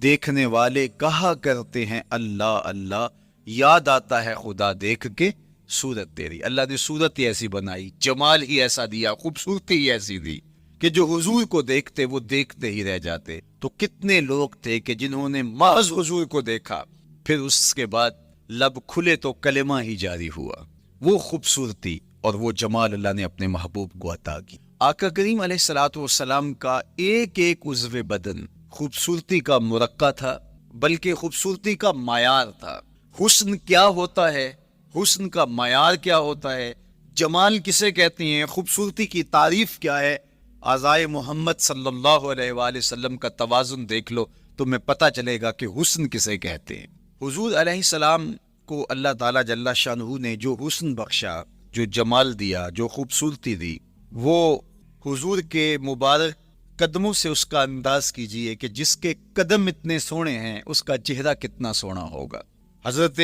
دیکھنے والے کہا کرتے ہیں اللہ اللہ، یاد آتا ہے خدا دیکھ کے صورت تیری۔ اللہ نے صورت ہی ایسی بنائی، جمال ہی ایسا دیا، خوبصورتی ہی ایسی دی کہ جو حضور کو دیکھتے وہ دیکھتے ہی رہ جاتے۔ تو کتنے لوگ تھے کہ جنہوں نے محض حضور کو دیکھا، پھر اس کے بعد لب کھلے تو کلمہ ہی جاری ہوا۔ وہ خوبصورتی اور وہ جمال اللہ نے اپنے محبوب کو عطا کی۔ آقا کریم علیہ الصلوۃ والسلام کا ایک ایک عضو بدن خوبصورتی کا مرقع تھا، بلکہ خوبصورتی کا معیار تھا۔ حسن کیا ہوتا ہے، حسن کا معیار کیا ہوتا ہے، جمال کسے کہتے ہیں، خوبصورتی کی تعریف کیا ہے، اعضائے محمد صلی اللہ علیہ وآلہ وسلم کا توازن دیکھ لو تو میں پتہ چلے گا کہ حسن کسے کہتے ہیں۔ حضور علیہ السلام کو اللہ تعالیٰ جل شانہ نے جو حسن بخشا، جو جمال دیا، جو خوبصورتی دی، وہ حضور کے مبارک قدموں سے اس کا انداز کیجئے کہ جس کے قدم اتنے سونے ہیں اس کا چہرہ کتنا سونا ہوگا۔ حضرت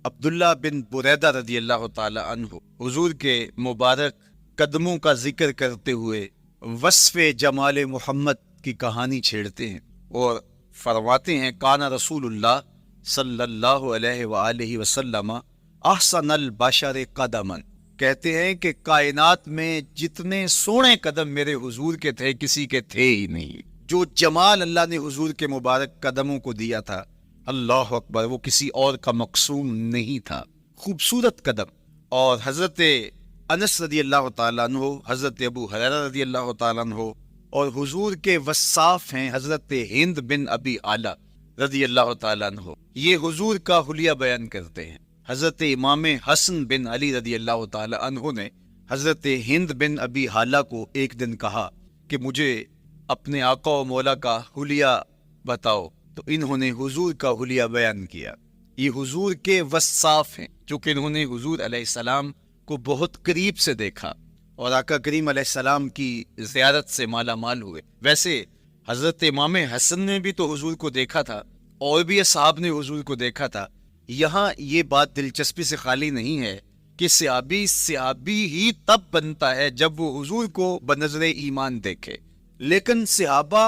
عبداللہ بن بریدہ رضی اللہ تعالی عنہ حضور کے مبارک قدموں کا ذکر کرتے ہوئے وصف جمال محمد کی کہانی چھیڑتے ہیں اور فرماتے ہیں کانا رسول اللہ صلی اللہ علیہ وآلہ وسلم احسن البشر قدما، کہتے ہیں کہ کائنات میں جتنے سونے قدم میرے حضور کے تھے کسی کے تھے ہی نہیں۔ جو جمال اللہ نے حضور کے مبارک قدموں کو دیا تھا، اللہ اکبر، وہ کسی اور کا مقسوم نہیں تھا۔ خوبصورت قدم۔ اور حضرت انس رضی اللہ تعالیٰ عنہ، حضرت ابو ہریرہ رضی اللہ تعالیٰ عنہ اور حضور کے وصاف ہیں حضرت ہند بن ابی اعلیٰ رضی اللہ تعالیٰ عنہ، یہ حضور کا حلیہ بیان کرتے ہیں۔ حضرت امام حسن بن علی رضی اللہ تعالی عنہ نے حضرت ہند بن ابی حالہ کو ایک دن کہا کہ مجھے اپنے آقا و مولا کا حلیہ بتاؤ، تو انہوں نے حضور کا حلیہ بیان کیا۔ یہ حضور کے وصاف ہیں، چونکہ انہوں نے حضور علیہ السلام کو بہت قریب سے دیکھا اور آقا کریم علیہ السلام کی زیارت سے مالا مال ہوئے۔ ویسے حضرت امام حسن نے بھی تو حضور کو دیکھا تھا، اور بھی اصحاب نے حضور کو دیکھا تھا۔ یہاں یہ بات دلچسپی سے خالی نہیں ہے کہ صحابی ہی تب بنتا ہے جب وہ حضور کو بنظر ایمان دیکھے، لیکن صحابہ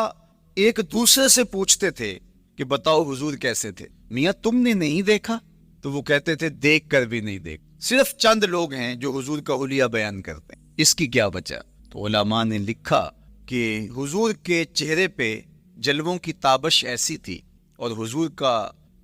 ایک دوسرے سے پوچھتے تھے کہ بتاؤ حضور کیسے تھے، میاں تم نے نہیں دیکھا؟ تو وہ کہتے تھے دیکھ کر بھی نہیں دیکھ۔ صرف چند لوگ ہیں جو حضور کا حلیہ بیان کرتے ہیں، اس کی کیا وجہ؟ تو علماء نے لکھا کہ حضور کے چہرے پہ جلووں کی تابش ایسی تھی اور حضور کا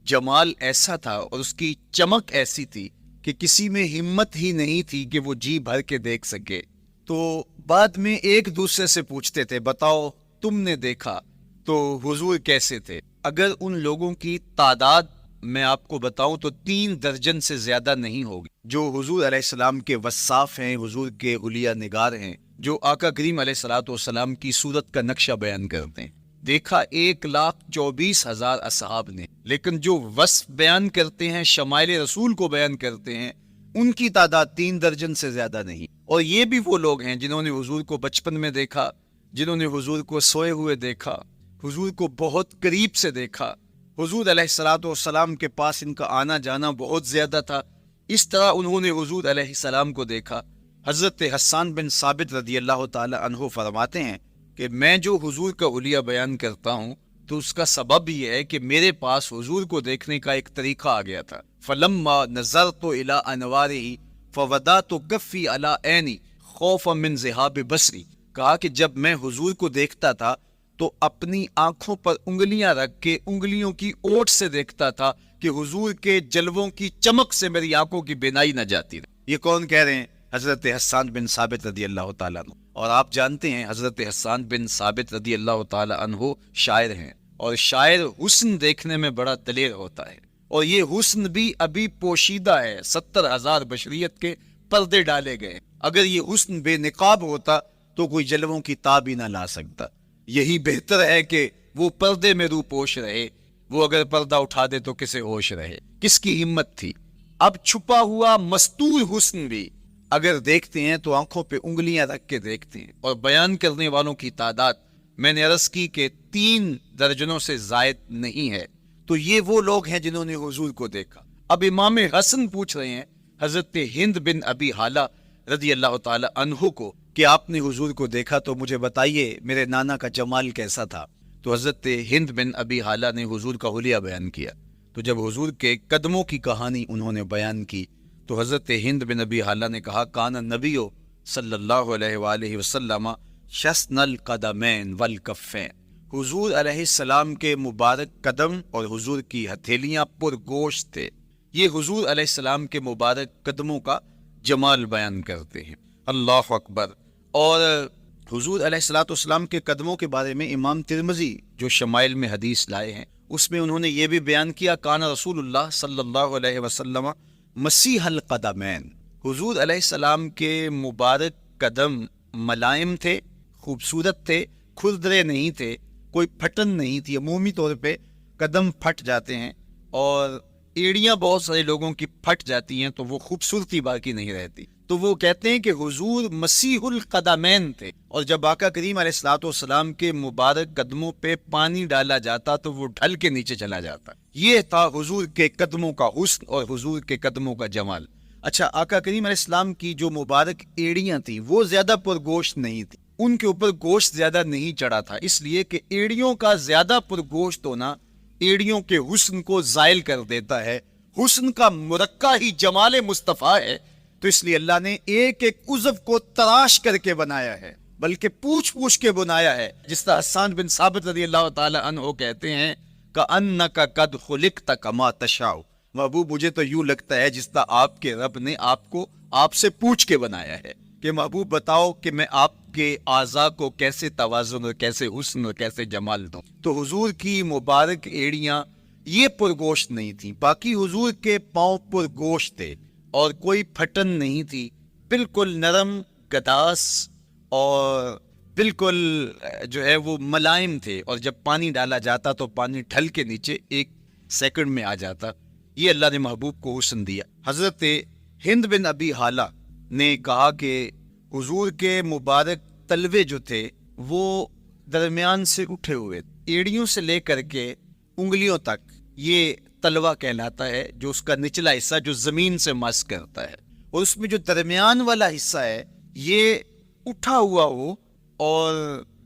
جمال ایسا تھا اور اس کی چمک ایسی تھی کہ کسی میں ہمت ہی نہیں تھی کہ وہ جی بھر کے دیکھ سکے۔ تو بعد میں ایک دوسرے سے پوچھتے تھے بتاؤ تم نے دیکھا تو حضور کیسے تھے؟ اگر ان لوگوں کی تعداد میں آپ کو بتاؤں تو 3 درجن سے زیادہ نہیں ہوگی جو حضور علیہ السلام کے وصاف ہیں، حضور کے حلیہ نگار ہیں، جو آقا کریم علیہ الصلوۃ والسلام کی صورت کا نقشہ بیان کرتے ہیں۔ دیکھا 1,24,000 اصحاب نے، لیکن جو وصف بیان کرتے ہیں، شمائل رسول کو بیان کرتے ہیں، ان کی تعداد 3 درجن سے زیادہ نہیں۔ اور یہ بھی وہ لوگ ہیں جنہوں نے حضور کو بچپن میں دیکھا، جنہوں نے حضور کو سوئے ہوئے دیکھا، حضور کو بہت قریب سے دیکھا۔ حضور علیہ الصلوۃ والسلام کے پاس ان کا آنا جانا بہت زیادہ تھا، اس طرح انہوں نے حضور علیہ السلام کو دیکھا۔ حضرت حسان بن ثابت رضی اللہ تعالی عنہ فرماتے ہیں کہ میں جو حضور کا حلیہ بیان کرتا ہوں تو اس کا سبب یہ ہے کہ میرے پاس حضور کو دیکھنے کا ایک طریقہ آ گیا تھا۔ فَلَمَّا نَظَرْتُ إِلَىٰ أَنْوَارِهِ فَوَضَعْتُ كَفِّي عَلَىٰ عَيْنِي خَوْفًا مِّن ذِهَابِ بَصَرِي، کہا کہ جب میں حضور کو دیکھتا تھا تو اپنی آنکھوں پر انگلیاں رکھ کے انگلیوں کی اوٹ سے دیکھتا تھا کہ حضور کے جلووں کی چمک سے میری آنکھوں کی بینائی نہ جاتی رہے۔ یہ کون کہہ رہے ہیں؟ حضرت حسان بن ثابت رضی اللہ تعالیٰ عنہ۔ اور آپ جانتے ہیں حضرت حسان بن ثابت رضی اللہ تعالیٰ عنہ شاعر ہیں، اور شاعر حسن دیکھنے میں بڑا دلیر ہوتا ہے، اور یہ حسن بھی ابھی پوشیدہ ہے، 70,000 بشریت کے پردے ڈالے گئے۔ اگر یہ حسن بے نقاب ہوتا تو کوئی جلووں کی تاب ہی نہ لا سکتا۔ یہی بہتر ہے کہ وہ پردے میں روح پوش رہے، وہ اگر پردہ اٹھا دے تو کسے ہوش رہے، کس کی ہمت تھی۔ اب چھپا ہوا مستور حسن بھی اگر دیکھتے ہیں تو آنکھوں پہ انگلیاں رکھ کے دیکھتے ہیں، اور بیان کرنے والوں کی تعداد میں نے عرض کی کہ 3 درجنوں سے زائد نہیں ہے۔ تو یہ وہ لوگ ہیں جنہوں نے حضور کو دیکھا۔ اب امام حسن پوچھ رہے ہیں حضرت ہند بن ابی حالہ رضی اللہ تعالی عنہ کو کہ آپ نے حضور کو دیکھا تو مجھے بتائیے میرے نانا کا جمال کیسا تھا۔ تو حضرت ہند بن ابی حالہ نے حضور کا حلیہ بیان کیا. تو جب حضور کے قدموں کی کہانی انہوں نے بیان کی تو حضرت ہند بن ابی حالہ نے کہا کان النبی صلی اللہ علیہ وآلہ وسلم شسن القدمین والکفین. حضور علیہ السلام کے مبارک قدم اور حضور کی ہتھیلیاں پر گوشت تھے. یہ حضور علیہ السلام کے مبارک قدموں کا جمال بیان کرتے ہیں. اللہ اکبر. اور حضور علیہ السلام کے قدموں کے بارے میں امام ترمذی جو شمائل میں حدیث لائے ہیں اس میں انہوں نے یہ بھی بیان کیا کان رسول اللہ صلی اللہ علیہ وسلم مسیح القدمین. حضور علیہ السلام کے مبارک قدم ملائم تھے، خوبصورت تھے، کھردرے نہیں تھے، کوئی پھٹن نہیں تھی. عمومی طور پہ قدم پھٹ جاتے ہیں اور ایڑیاں بہت سارے لوگوں کی پھٹ جاتی ہیں تو وہ خوبصورتی باقی نہیں رہتی. تو وہ کہتے ہیں کہ حضور مسیح القدمین تھے، اور جب آقا کریم علیہ الصلوۃ والسلام کے مبارک قدموں پہ پانی ڈالا جاتا تو وہ ڈھل کے نیچے چلا جاتا. یہ تھا حضور کے قدموں کا حسن اور حضور کے قدموں کا جمال. اچھا، آقا کریم علیہ السلام کی جو مبارک ایڑیاں تھیں وہ زیادہ پرگوشت نہیں تھی، ان کے اوپر گوشت زیادہ نہیں چڑھا تھا، اس لیے کہ ایڑیوں کا زیادہ پرگوشت ہونا ایڑیوں کے حسن کو زائل کر دیتا ہے. حسن کا مرقع ہی جمال مصطفیٰ ہے، تو اس لیے اللہ نے ایک ایک عضو کو تراش کر کے بنایا ہے، بلکہ پوچھ پوچھ کے بنایا ہے. جس طرح حسان بن ثابت رضی اللہ تعالی عنہ کہتے ہیں کَأَنَّكَ قَدْ خُلِقْتَ كَمَا تَشَاءُ. محبوب مجھے تو یوں لگتا ہے جس طرح آپ کے رب نے آپ کو آپ سے پوچھ کے بنایا ہے کہ محبوب بتاؤ کہ میں آپ کے اعضاء کو کیسے توازن اور کیسے حسن اور کیسے جمال دوں. تو حضور کی مبارک ایڑیاں یہ پرگوشت نہیں تھیں، باقی حضور کے پاؤں پرگوشت تھے اور کوئی پھٹن نہیں تھی، بالکل نرم گداس اور بالکل جو ہے وہ ملائم تھے، اور جب پانی ڈالا جاتا تو پانی ڈھل کے نیچے ایک سیکنڈ میں آ جاتا. یہ اللہ نے محبوب کو حسن دیا. حضرت ہند بن ابی حالہ نے کہا کہ حضور کے مبارک تلوے جو تھے وہ درمیان سے اٹھے ہوئے، ایڑیوں سے لے کر کے انگلیوں تک یہ تلوا کہلاتا ہے، جو اس کا نچلا حصہ جو زمین سے مس کرتا ہے، اور اس میں جو درمیان والا حصہ ہے یہ اٹھا ہوا ہو اور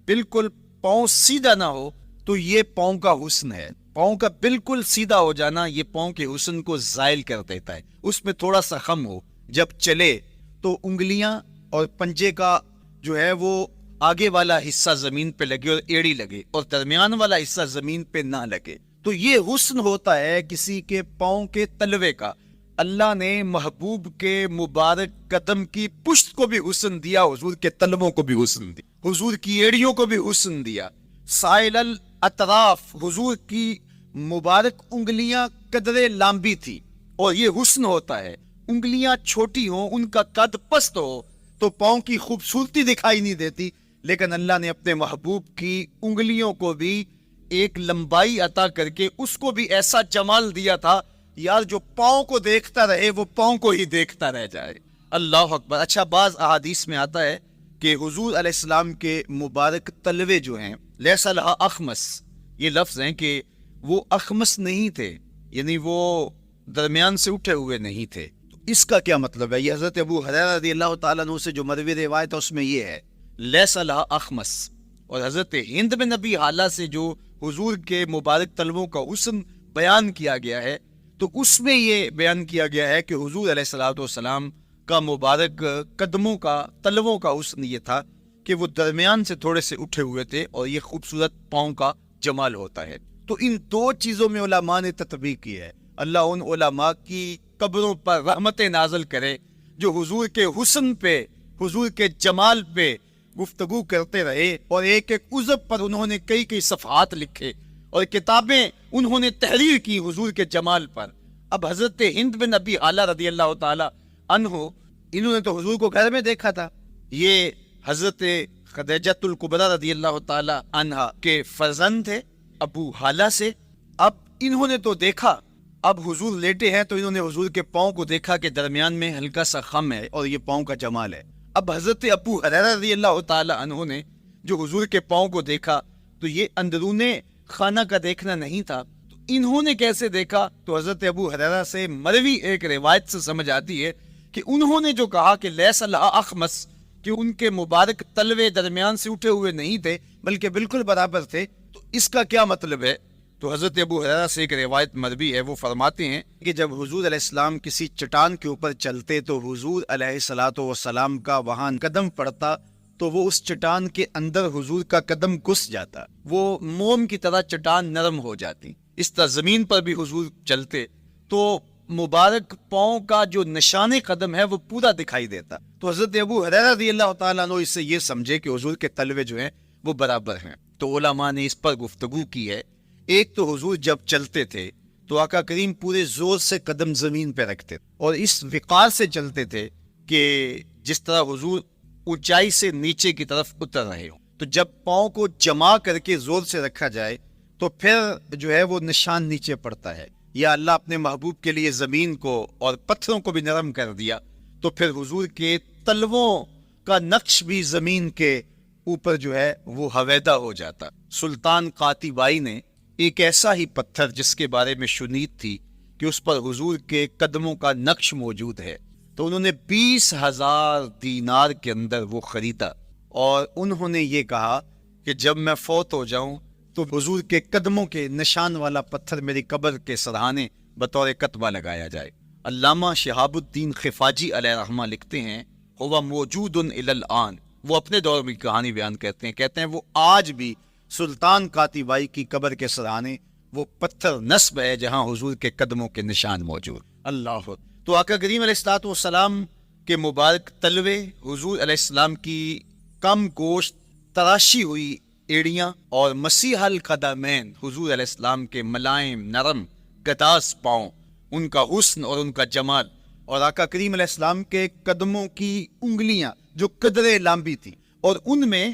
بالکل پاؤں سیدھا نہ ہو تو یہ پاؤں کا حسن ہے. پاؤں کا بالکل سیدھا ہو جانا یہ پاؤں کے حسن کو زائل کر دیتا ہے. اس میں تھوڑا سا خم ہو، جب چلے تو انگلیاں اور پنجے کا جو ہے وہ آگے والا حصہ زمین پہ لگے اور ایڑی لگے، اور درمیان والا حصہ زمین پہ نہ لگے، تو یہ حسن ہوتا ہے کسی کے پاؤں کے تلوے کا. اللہ نے محبوب کے مبارک قدم کی پشت کو بھی حسن دیا، حضور کے تلووں کو بھی حسن دیا، حضور کی ایڑیوں کو بھی حسن دیا. سائل الاطراف، حضور کی مبارک انگلیاں قدرے لامبی تھی، اور یہ حسن ہوتا ہے. انگلیاں چھوٹی ہوں، ان کا قد پست ہو تو پاؤں کی خوبصورتی دکھائی نہیں دیتی، لیکن اللہ نے اپنے محبوب کی انگلیوں کو بھی ایک لمبائی عطا کر کے اس کو بھی ایسا جمال دیا تھا یار جو پاؤں کو دیکھتا رہے وہ پاؤں کو ہی دیکھتا رہ جائے. اللہ اکبر. اچھا، بعض احادیث میں آتا ہے کہ حضور علیہ السلام کے مبارک تلوے جو ہیں لیس لہا اخمس، یہ لفظ ہیں کہ وہ اخمس نہیں تھے، یعنی وہ درمیان سے اٹھے ہوئے نہیں تھے. تو اس کا کیا مطلب ہے؟ یہ حضرت ابو ہریرہ رضی اللہ تعالیٰ عنہ سے جو مروی روایت ہے اس میں یہ ہے لیس لہا اخمس. اور حضرت ہند بن ابی حالہ سے جو حضور کے مبارک تلووں کا حسن بیان کیا گیا ہے تو اس میں یہ بیان کیا گیا ہے کہ حضور علیہ الصلوۃ والسلام کا مبارک قدموں کا تلووں کا حسن یہ تھا کہ وہ درمیان سے تھوڑے سے اٹھے ہوئے تھے، اور یہ خوبصورت پاؤں کا جمال ہوتا ہے. تو ان دو چیزوں میں علماء نے تطبیق کی ہے. اللہ ان علماء کی قبروں پر رحمتیں نازل کرے جو حضور کے حسن پہ، حضور کے جمال پہ گفتگو کرتے رہے، اور ایک ایک عضو پر انہوں نے کئی کئی صفحات لکھے اور کتابیں انہوں نے تحریر کی حضور کے جمال پر. اب حضرت ہند بن ابی حالہ رضی اللہ تعالی عنہ، انہوں نے تو حضور کو گھر میں دیکھا تھا، یہ حضرت خدیجۃ الکبریٰ رضی اللہ تعالی عنہا کے فرزند تھے ابو حالہ سے. اب انہوں نے تو دیکھا، اب حضور لیٹے ہیں تو انہوں نے حضور کے پاؤں کو دیکھا کہ درمیان میں ہلکا سا خم ہے اور یہ پاؤں کا جمال ہے. اب حضرت ابو ہریرہ رضی اللہ تعالی عنہ نے جو حضور کے پاؤں کو دیکھا تو یہ اندرون خانہ کا دیکھنا نہیں تھا، تو انہوں نے کیسے دیکھا؟ تو حضرت ابو ہریرہ سے مروی ایک روایت سے سمجھ آتی ہے کہ انہوں نے جو کہا کہ لیس لہا اخمس، کہ ان کے مبارک تلوے درمیان سے اٹھے ہوئے نہیں تھے بلکہ بالکل برابر تھے، تو اس کا کیا مطلب ہے؟ تو حضرت ابو ہریرہ سے ایک روایت مروی ہے، وہ فرماتے ہیں کہ جب حضور علیہ السلام کسی چٹان کے اوپر چلتے تو حضور علیہ الصلوۃ والسلام کا وہاں قدم پڑتا تو وہ اس چٹان کے اندر حضور کا قدم گھس جاتا، وہ موم کی طرح چٹان نرم ہو جاتی۔ اس طرح زمین پر بھی حضور چلتے تو مبارک پاؤں کا جو نشان قدم ہے وہ پورا دکھائی دیتا۔ تو حضرت ابو ہریرہ رضی اللہ تعالیٰ عنہ اس سے یہ سمجھے کہ حضور کے تلوے جو ہیں وہ برابر ہیں۔ تو علماء نے اس پر گفتگو کی ہے۔ ایک تو حضور جب چلتے تھے تو آقا کریم پورے زور سے قدم زمین پہ رکھتے اور اس وقار سے چلتے تھے کہ جس طرح حضور اونچائی سے نیچے کی طرف اتر رہے ہوں۔ تو جب پاؤں کو جما کر کے زور سے رکھا جائے تو پھر جو ہے وہ نشان نیچے پڑتا ہے۔ یا اللہ اپنے محبوب کے لیے زمین کو اور پتھروں کو بھی نرم کر دیا تو پھر حضور کے تلووں کا نقش بھی زمین کے اوپر جو ہے وہ ہویدا ہو جاتا۔ سلطان قاتیبائی نے ایک ایسا ہی پتھر جس کے بارے میں شنید تھی کہ اس پر حضور کے قدموں کا نقش موجود ہے، تو انہوں نے 20,000 دینار کے اندر وہ خریدا اور انہوں نے یہ کہا کہ جب میں فوت ہو جاؤں تو حضور کے قدموں کے نشان والا پتھر میری قبر کے سرہانے بطور کتبہ لگایا جائے۔ علامہ شہاب الدین خفاجی علیہ رحمہ لکھتے ہیں ہوا موجود الی الآن، وہ اپنے دور میں کہانی بیان کرتے ہیں وہ آج بھی سلطان قاتیبائی کی قبر کے سرہانے وہ پتھر نصب ہے جہاں حضور کے قدموں کے نشان موجود۔ اللہ تو آقا کریم علیہ الصلوۃ والسلام کے مبارک تلوے، حضور علیہ السلام کی کم گوشت تراشی ہوئی ایڑیاں اور مسیح القدمین حضور علیہ السلام کے ملائم نرم گداز پاؤں، ان کا حسن اور ان کا جمال، اور آقا کریم علیہ السلام کے قدموں کی انگلیاں جو قدرے لمبی تھی اور ان میں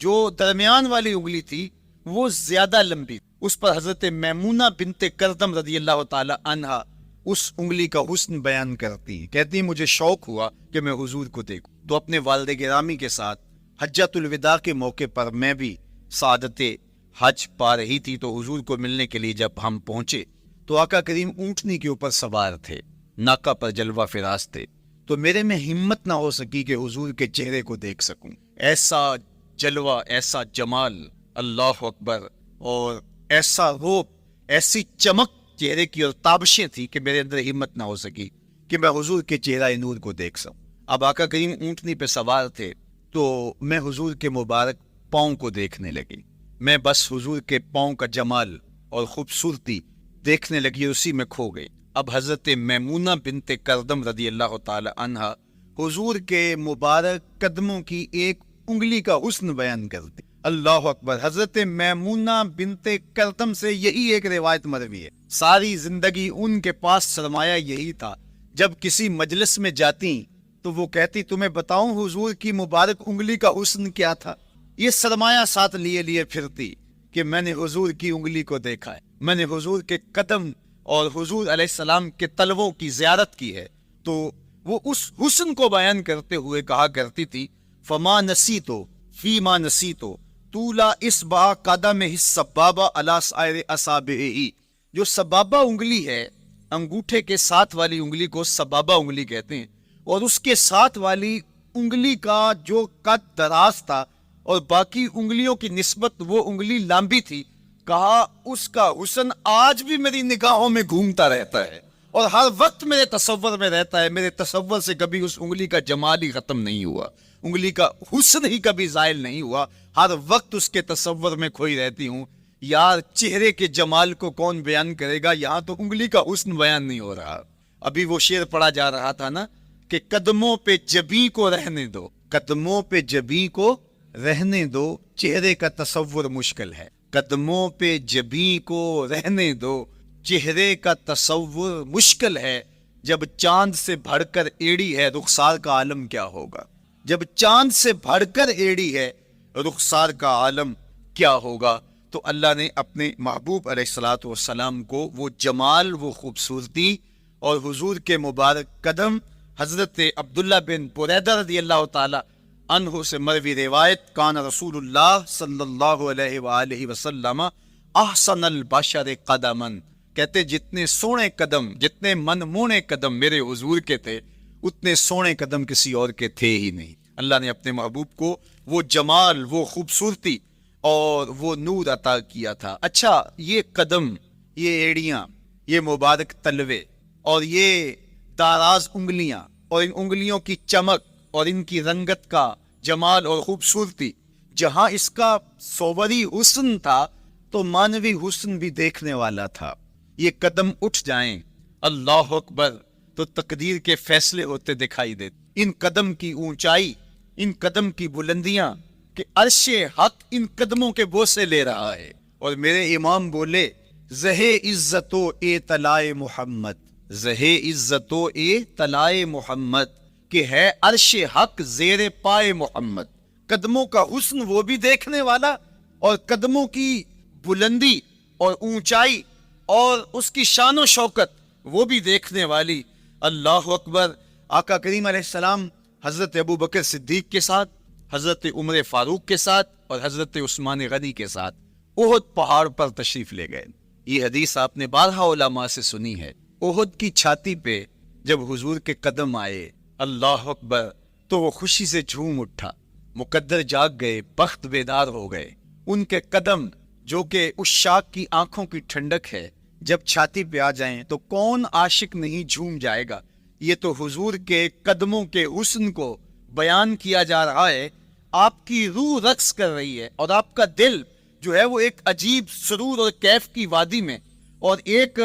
جو درمیان والی انگلی تھی وہ زیادہ لمبی، اس پر حضرت میمونہ بنت کردم رضی اللہ تعالی عنہا اس انگلی کا حسن بیان کرتی ہیں، کہتی ہیں مجھے شوق ہوا کہ میں حضور کو دیکھوں، تو اپنے والد گرامی کے ساتھ حجۃ الوداع کے موقع پر میں بھی سعادت حج پا رہی تھی، تو حضور کو ملنے کے لیے جب ہم پہنچے تو آقا کریم اونٹنی کے اوپر سوار تھے، ناکا پر جلوہ فراز تھے، تو میرے میں ہمت نہ ہو سکی کہ حضور کے چہرے کو دیکھ سکوں۔ ایسا جلوہ، ایسا جمال، اللہ اکبر، اور ایسا روپ، ایسی چمک چہرے کی اور تابشیں تھی کہ میرے اندر ہمت نہ ہو سکی کہ میں حضور کے چہرہ نور کو دیکھ سکوں۔ اب آقا کریم اونٹنی پہ سوار تھے تو میں حضور کے مبارک پاؤں کو دیکھنے لگی، میں بس حضور کے پاؤں کا جمال اور خوبصورتی دیکھنے لگی، اسی میں کھو گئی۔ اب حضرت میمونہ بنت کردم رضی اللہ تعالی عنہا حضور کے مبارک قدموں کی ایک انگلی کا حسن بیان کرتی۔ اللہ اکبر، حضرت میمونہ بنت کردم سے یہی ایک روایت مروی ہے، ساری زندگی ان کے پاس سرمایہ یہی تھا، جب کسی مجلس میں جاتی تو وہ کہتی تمہیں بتاؤں حضور کی مبارک انگلی کا حسن کیا تھا، یہ سرمایہ ساتھ لیے لیے پھرتی کہ میں نے حضور کی انگلی کو دیکھا ہے، میں نے حضور کے قدم اور حضور علیہ السلام کے تلووں کی زیارت کی ہے۔ تو وہ اس حسن کو بیان کرتے ہوئے کہا کرتی تھی فما نسیتو فیما نسیتو طولا اصبع قدمہ السبابہ علی سائر اصابعہ، جو سبابہ انگلی ہے، انگوٹھے کے ساتھ والی انگلی کو سبابہ انگلی کہتے ہیں، اور اس کے ساتھ والی انگلی کا جو قد دراز تھا اور باقی انگلیوں کی نسبت وہ انگلی لمبی تھی، کہا اس کا حسن آج بھی میری نگاہوں میں گھومتا رہتا ہے اور ہر وقت میرے تصور میں رہتا ہے، میرے تصور سے کبھی اس انگلی کا جمال ہی ختم نہیں ہوا، انگلی کا حسن ہی کبھی زائل نہیں ہوا، ہر وقت اس کے تصور میں کھوئی رہتی ہوں۔ یار چہرے کے جمال کو کون بیان کرے گا، یہاں تو انگلی کا حسن بیان نہیں ہو رہا۔ ابھی وہ شعر پڑھا جا رہا تھا نا کہ قدموں پہ جبیں کو رہنے دو، قدموں پہ جبیں کو رہنے دو، چہرے کا تصور مشکل ہے، قدموں پہ جبیں کو رہنے دو، چہرے کا تصور مشکل ہے، جب چاند سے بڑھ کر ایڑی ہے رخسار کا عالم کیا ہوگا، جب چاند سے بڑھ کر ایڑی ہے رخسار کا عالم کیا ہوگا۔ تو اللہ نے اپنے محبوب علیہ الصلوۃ والسلام کو وہ جمال، وہ خوبصورتی اور حضور کے مبارک قدم، حضرت عبداللہ بن بریدہ رضی اللہ تعالی عنہ سے مروی روایت کان رسول اللہ صلی اللہ علیہ وآلہ وسلم احسن البشر قدما، کہتے جتنے سونے قدم، جتنے من مونے قدم میرے حضور کے تھے اتنے سونے قدم کسی اور کے تھے ہی نہیں۔ اللہ نے اپنے محبوب کو وہ جمال، وہ خوبصورتی اور وہ نور عطا کیا تھا. اچھا، یہ قدم، یہ ایڑیاں، یہ مبارک تلوے اور یہ داراز انگلیاں اور ان انگلیوں کی چمک اور ان کی رنگت کا جمال اور خوبصورتی، جہاں اس کا صوری حسن تھا تو مانوی حسن بھی دیکھنے والا تھا. یہ قدم اٹھ جائیں اللہ اکبر تو تقدیر کے فیصلے ہوتے دکھائی دیتے. ان قدم کی اونچائی، ان قدم کی بلندیاں کہ عرش حق ان قدموں کے بوسے لے رہا ہے. اور میرے امام بولے زہے عزت و اے طلائے محمد، زہے عزت و اے طلائے محمد، کہ ہے عرش حق زیر پائے محمد. قدموں کا حسن وہ بھی دیکھنے والا، اور قدموں کی بلندی اور اونچائی اور اس کی شان و شوکت وہ بھی دیکھنے والی. اللہ اکبر. آقا کریم علیہ السلام حضرت ابو بکر صدیق کے ساتھ، حضرت عمر فاروق کے ساتھ اور حضرت عثمان غنی کے ساتھ احد پہاڑ پر تشریف لے گئے. یہ حدیث آپ نے بارہا علماء سے سنی ہے. احد کی چھاتی پہ جب حضور کے قدم آئے اللہ اکبر تو وہ خوشی سے جھوم اٹھا. مقدر جاگ گئے، بخت بیدار ہو گئے. ان کے قدم جو کہ اس شاک کی آنکھوں کی ٹھنڈک ہے، جب چھاتی پہ آ جائیں تو کون عاشق نہیں جھوم جائے گا. یہ تو حضور کے قدموں کے حسن کو بیان کیا جا رہا ہے. آپ کی روح رقص کر رہی ہے اور آپ کا دل جو ہے وہ ایک عجیب سرور اور کیف کی وادی میں اور ایک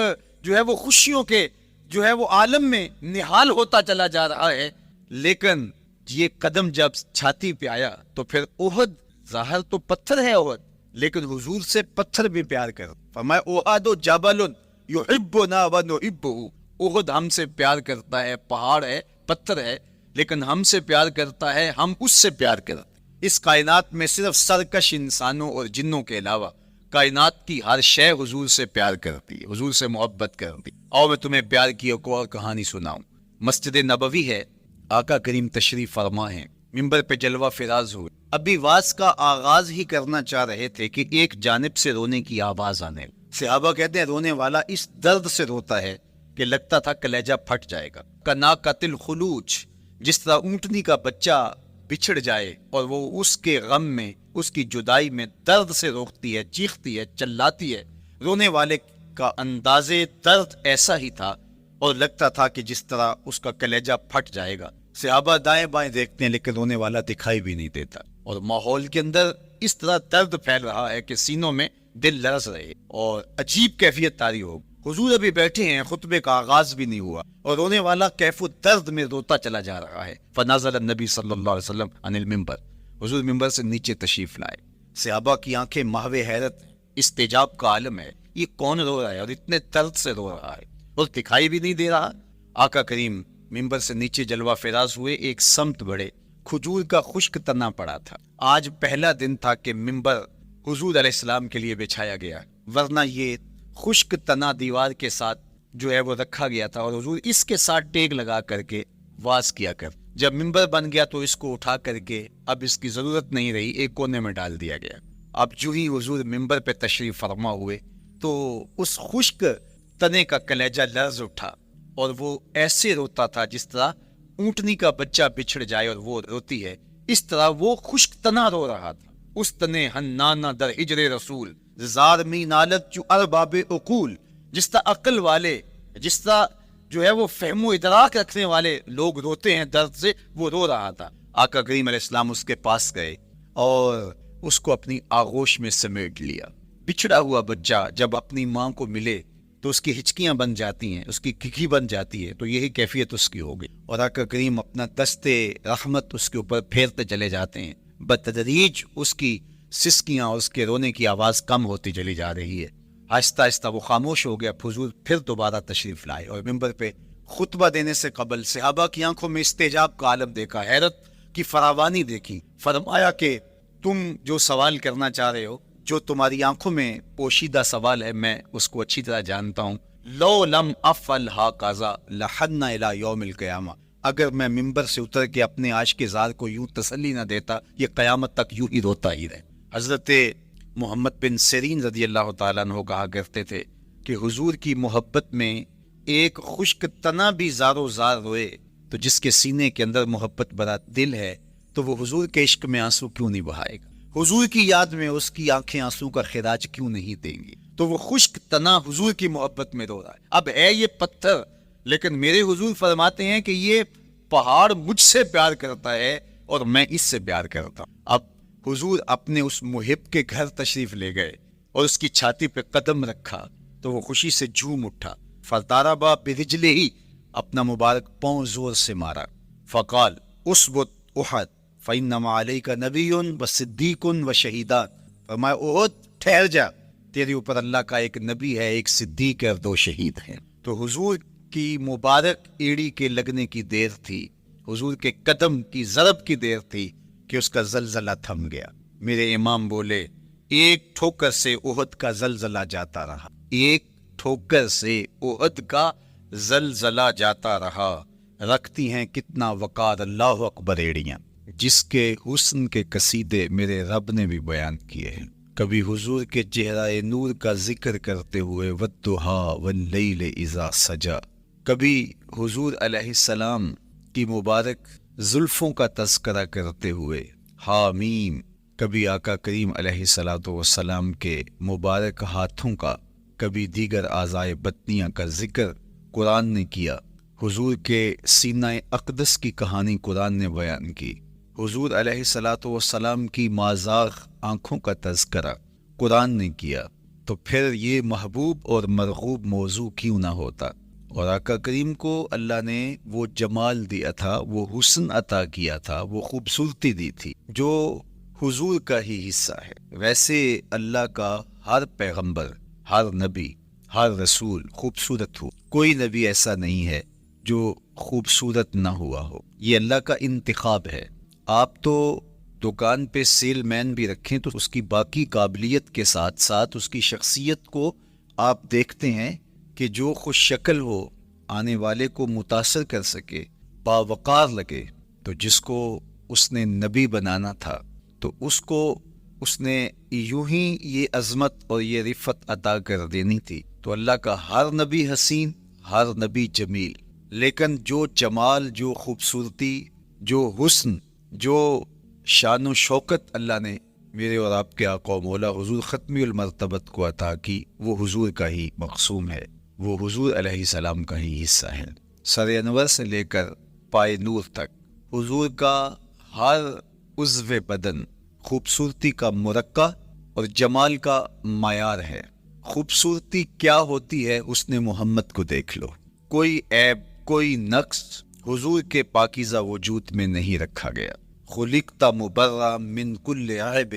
جو ہے وہ خوشیوں کے جو ہے وہ عالم میں نہال ہوتا چلا جا رہا ہے. لیکن یہ قدم جب چھاتی پہ آیا تو پھر احد، ظاہر تو پتھر ہے احد، لیکن حضور سے پتھر بھی پیار کر. فرمایا احد جبل یحبنا ونحبہ، احد ہم سے پیار کرتا ہے، پہاڑ ہے، پتھر ہے، لیکن ہم سے پیار کرتا ہے، ہم اس سے پیار کرتے. اس کائنات میں صرف سرکش انسانوں اور جنوں کے علاوہ کائنات کی ہر شے حضور سے پیار کرتی ہے، حضور سے محبت کرتی. اور میں تمہیں پیار کی ایک اور کہانی سناؤں. مسجد نبوی ہے، آقا کریم تشریف فرما ہیں، منبر پہ جلوہ فراز ہوئے. ابھی واز کا آغاز ہی کرنا چاہ رہے تھے کہ ایک جانب سے رونے کی آواز آنے. صحابہ کہتے ہیں رونے والا اس درد سے روتا ہے کہ لگتا تھا کلیجہ پھٹ جائے گا. کنا قتل خلوچ، جس طرح اونٹنی کا بچہ بچھڑ جائے اور وہ اس کے غم میں، اس کی جدائی میں درد سے روکتی ہے، چیختی ہے، چلاتی ہے. رونے والے کا انداز درد ایسا ہی تھا اور لگتا تھا کہ جس طرح اس کا کلیجہ پھٹ جائے گا. صحابہ دائیں بائیں دیکھتے ہیں لیکن رونے والا دکھائی بھی نہیں دیتا، اور ماحول کے اندر اس طرح درد پھیل رہا ہے کہ سینوں میں دل لرز رہے اور عجیب کیفیت طاری ہو. حضور ابھی بیٹھے ہیں، خطبے کا آغاز بھی نہیں ہوا اور رونے والا کیف و درد میں روتا چلا جا رہا ہے. فنزل النبی صلی اللہ علیہ وسلم عن المنبر، حضور منبر سے نیچے تشریف لائے. صحابہ کی آنکھیں محو حیرت، استجاب کا عالم ہے. یہ کون رو رہا ہے اور اتنے درد سے رو رہا ہے اور دکھائی بھی نہیں دے رہا. آقا کریم منبر سے نیچے جلوہ فراز ہوئے، ایک سمت بڑھے. کھجور کا خشک تنا پڑا تھا. آج پہلا دن تھا کہ منبر حضور علیہ السلام کے لیے بچھایا گیا، ورنہ یہ خشک تنا دیوار کے ساتھ جو ہے وہ رکھا گیا تھا اور حضور اس کے ساتھ ٹیک لگا کر کے واز کیا کر. جب منبر بن گیا تو اس کو اٹھا کر کے اب اس کی ضرورت نہیں رہی، ایک کونے میں ڈال دیا گیا. اب جو ہی حضور منبر پہ تشریف فرما ہوئے تو اس خشک تنے کا کلیجہ لرز اٹھا اور وہ ایسے روتا تھا جس طرح اونٹنی کا بچہ بچھڑ جائے اور وہ روتی ہے، اس طرح وہ خشک تنا رو رہا تھا. اس تنے ہنانا در ہجر رسول زار می نالت جو ارباب عقول، جس طرح عقل والے، جس طرح جو ہے وہ فہم و ادراک رکھنے والے لوگ روتے ہیں درد سے، وہ رو رہا تھا. آقا کریم علیہ السلام اس کے پاس گئے اور اس کو اپنی آغوش میں سمیٹ لیا. بچھڑا ہوا بچہ جب اپنی ماں کو ملے تو اس کی ہچکیاں بن جاتی ہیں، اس کی کھکی بن جاتی ہے، تو یہی کیفیت اس کی ہوگی. اور آقا کریم اپنا دستے رحمت اس کے اوپر پھیرتے چلے جاتے ہیں. بتدریج اس کی سسکیاں اور اس کے رونے کی آواز کم ہوتی چلی جا رہی ہے. آہستہ آہستہ وہ خاموش ہو گیا. حضور پھر دوبارہ تشریف لائے اور منبر پہ خطبہ دینے سے قبل صحابہ کی آنکھوں میں استجاب کا عالم دیکھا، حیرت کی فراوانی دیکھی. فرمایا کہ تم جو سوال کرنا چاہ رہے ہو، جو تمہاری آنکھوں میں پوشیدہ سوال ہے، میں اس کو اچھی طرح جانتا ہوں. لو لم افعل ہاکذا لحن الی یوم القیامہ، اگر میں منبر سے اتر کے اپنے عاشق زار کو یوں تسلی نہ دیتا، یہ قیامت تک یوں ہی روتا ہی رہے. حضرت محمد بن سیرین رضی اللہ تعالیٰ عنہ کہا کرتے تھے کہ حضور کی محبت میں ایک خشک تنا بھی زار و زار روئے تو جس کے سینے کے اندر محبت بھرا دل ہے تو وہ حضور کے عشق میں آنسو کیوں نہیں بہائے گا. حضور کی یاد میں اس کی آنکھیں آنسو کا خراج کیوں نہیں دیں گی؟ تو وہ خشک تنا حضور کی محبت میں رو رہا ہے. اب ہے یہ پتھر، لیکن میرے حضور فرماتے ہیں کہ یہ پہاڑ مجھ سے پیار کرتا ہے اور میں اس سے پیار کرتا ہوں. اب حضور اپنے اس محب کے گھر تشریف لے گئے اور اس کی چھاتی پہ قدم رکھا تو وہ خوشی سے جھوم اٹھا. فضاربا برجلہ ہی، اپنا مبارک پاؤں زور سے مارا. فقال اسبت احد فانما علیک نبی و صدیق و شہیدان. فرمایا احد ٹھہر جا، تیرے اوپر اللہ کا ایک نبی ہے، ایک صدیق ہے اور 2 شہید ہیں. تو حضور کی مبارک ایڑی کے لگنے کی دیر تھی، حضور کے قدم کی ضرب کی دیر تھی کہ اس کا زلزلہ تھم گیا. میرے امام بولے ایک ٹھوکر سے احد کا زلزلہ جاتا رہا، ایک ٹھوکر سے احد کا زلزلہ جاتا رہا. رکھتی ہیں کتنا وقار اللہ اکبر ایڑیاں، جس کے حسن کے قصیدے میرے رب نے بھی بیان کیے ہیں. کبھی حضور کے چہرہ نور کا ذکر کرتے ہوئے والضحیٰ واللیل اذا سجا، کبھی حضور علیہ السلام کی مبارک زلفوں کا تذکرہ کرتے ہوئے حامیم، کبھی آقا کریم علیہ السلام کے مبارک ہاتھوں کا، کبھی دیگر اعضائے بطنیہ کا ذکر قرآن نے کیا. حضور کے سینہ اقدس کی کہانی قرآن نے بیان کی. حضور علیہ السلام کی مازاغ آنکھوں کا تذکرہ قرآن نے کیا. تو پھر یہ محبوب اور مرغوب موضوع کیوں نہ ہوتا؟ اور آقا کریم کو اللہ نے وہ جمال دیا تھا، وہ حسن عطا کیا تھا، وہ خوبصورتی دی تھی جو حضور کا ہی حصہ ہے. ویسے اللہ کا ہر پیغمبر، ہر نبی، ہر رسول خوبصورت ہو. کوئی نبی ایسا نہیں ہے جو خوبصورت نہ ہوا ہو. یہ اللہ کا انتخاب ہے. آپ تو دکان پہ سیل مین بھی رکھیں تو اس کی باقی قابلیت کے ساتھ ساتھ اس کی شخصیت کو آپ دیکھتے ہیں کہ جو خوش شکل ہو، آنے والے کو متاثر کر سکے، باوقار لگے. تو جس کو اس نے نبی بنانا تھا تو اس کو اس نے یوں ہی یہ عظمت اور یہ رفت عطا کر دینی تھی. تو اللہ کا ہر نبی حسین، ہر نبی جمیل، لیکن جو جمال، جو خوبصورتی، جو حسن، جو شان و شوکت اللہ نے میرے اور آپ کے آقا و مولا حضور ختمی المرتبت کو عطا کی، وہ حضور کا ہی مقسوم ہے، وہ حضور علیہ السلام کا ہی حصہ ہے. سر انور سے لے کر پائے نور تک حضور کا ہر عضو بدن خوبصورتی کا مرقع اور جمال کا معیار ہے. خوبصورتی کیا ہوتی ہے حسن محمد کو دیکھ لو. کوئی عیب، کوئی نقص حضور کے پاکیزہ وجود میں نہیں رکھا گیا. خلقت مبرا من کل عیب،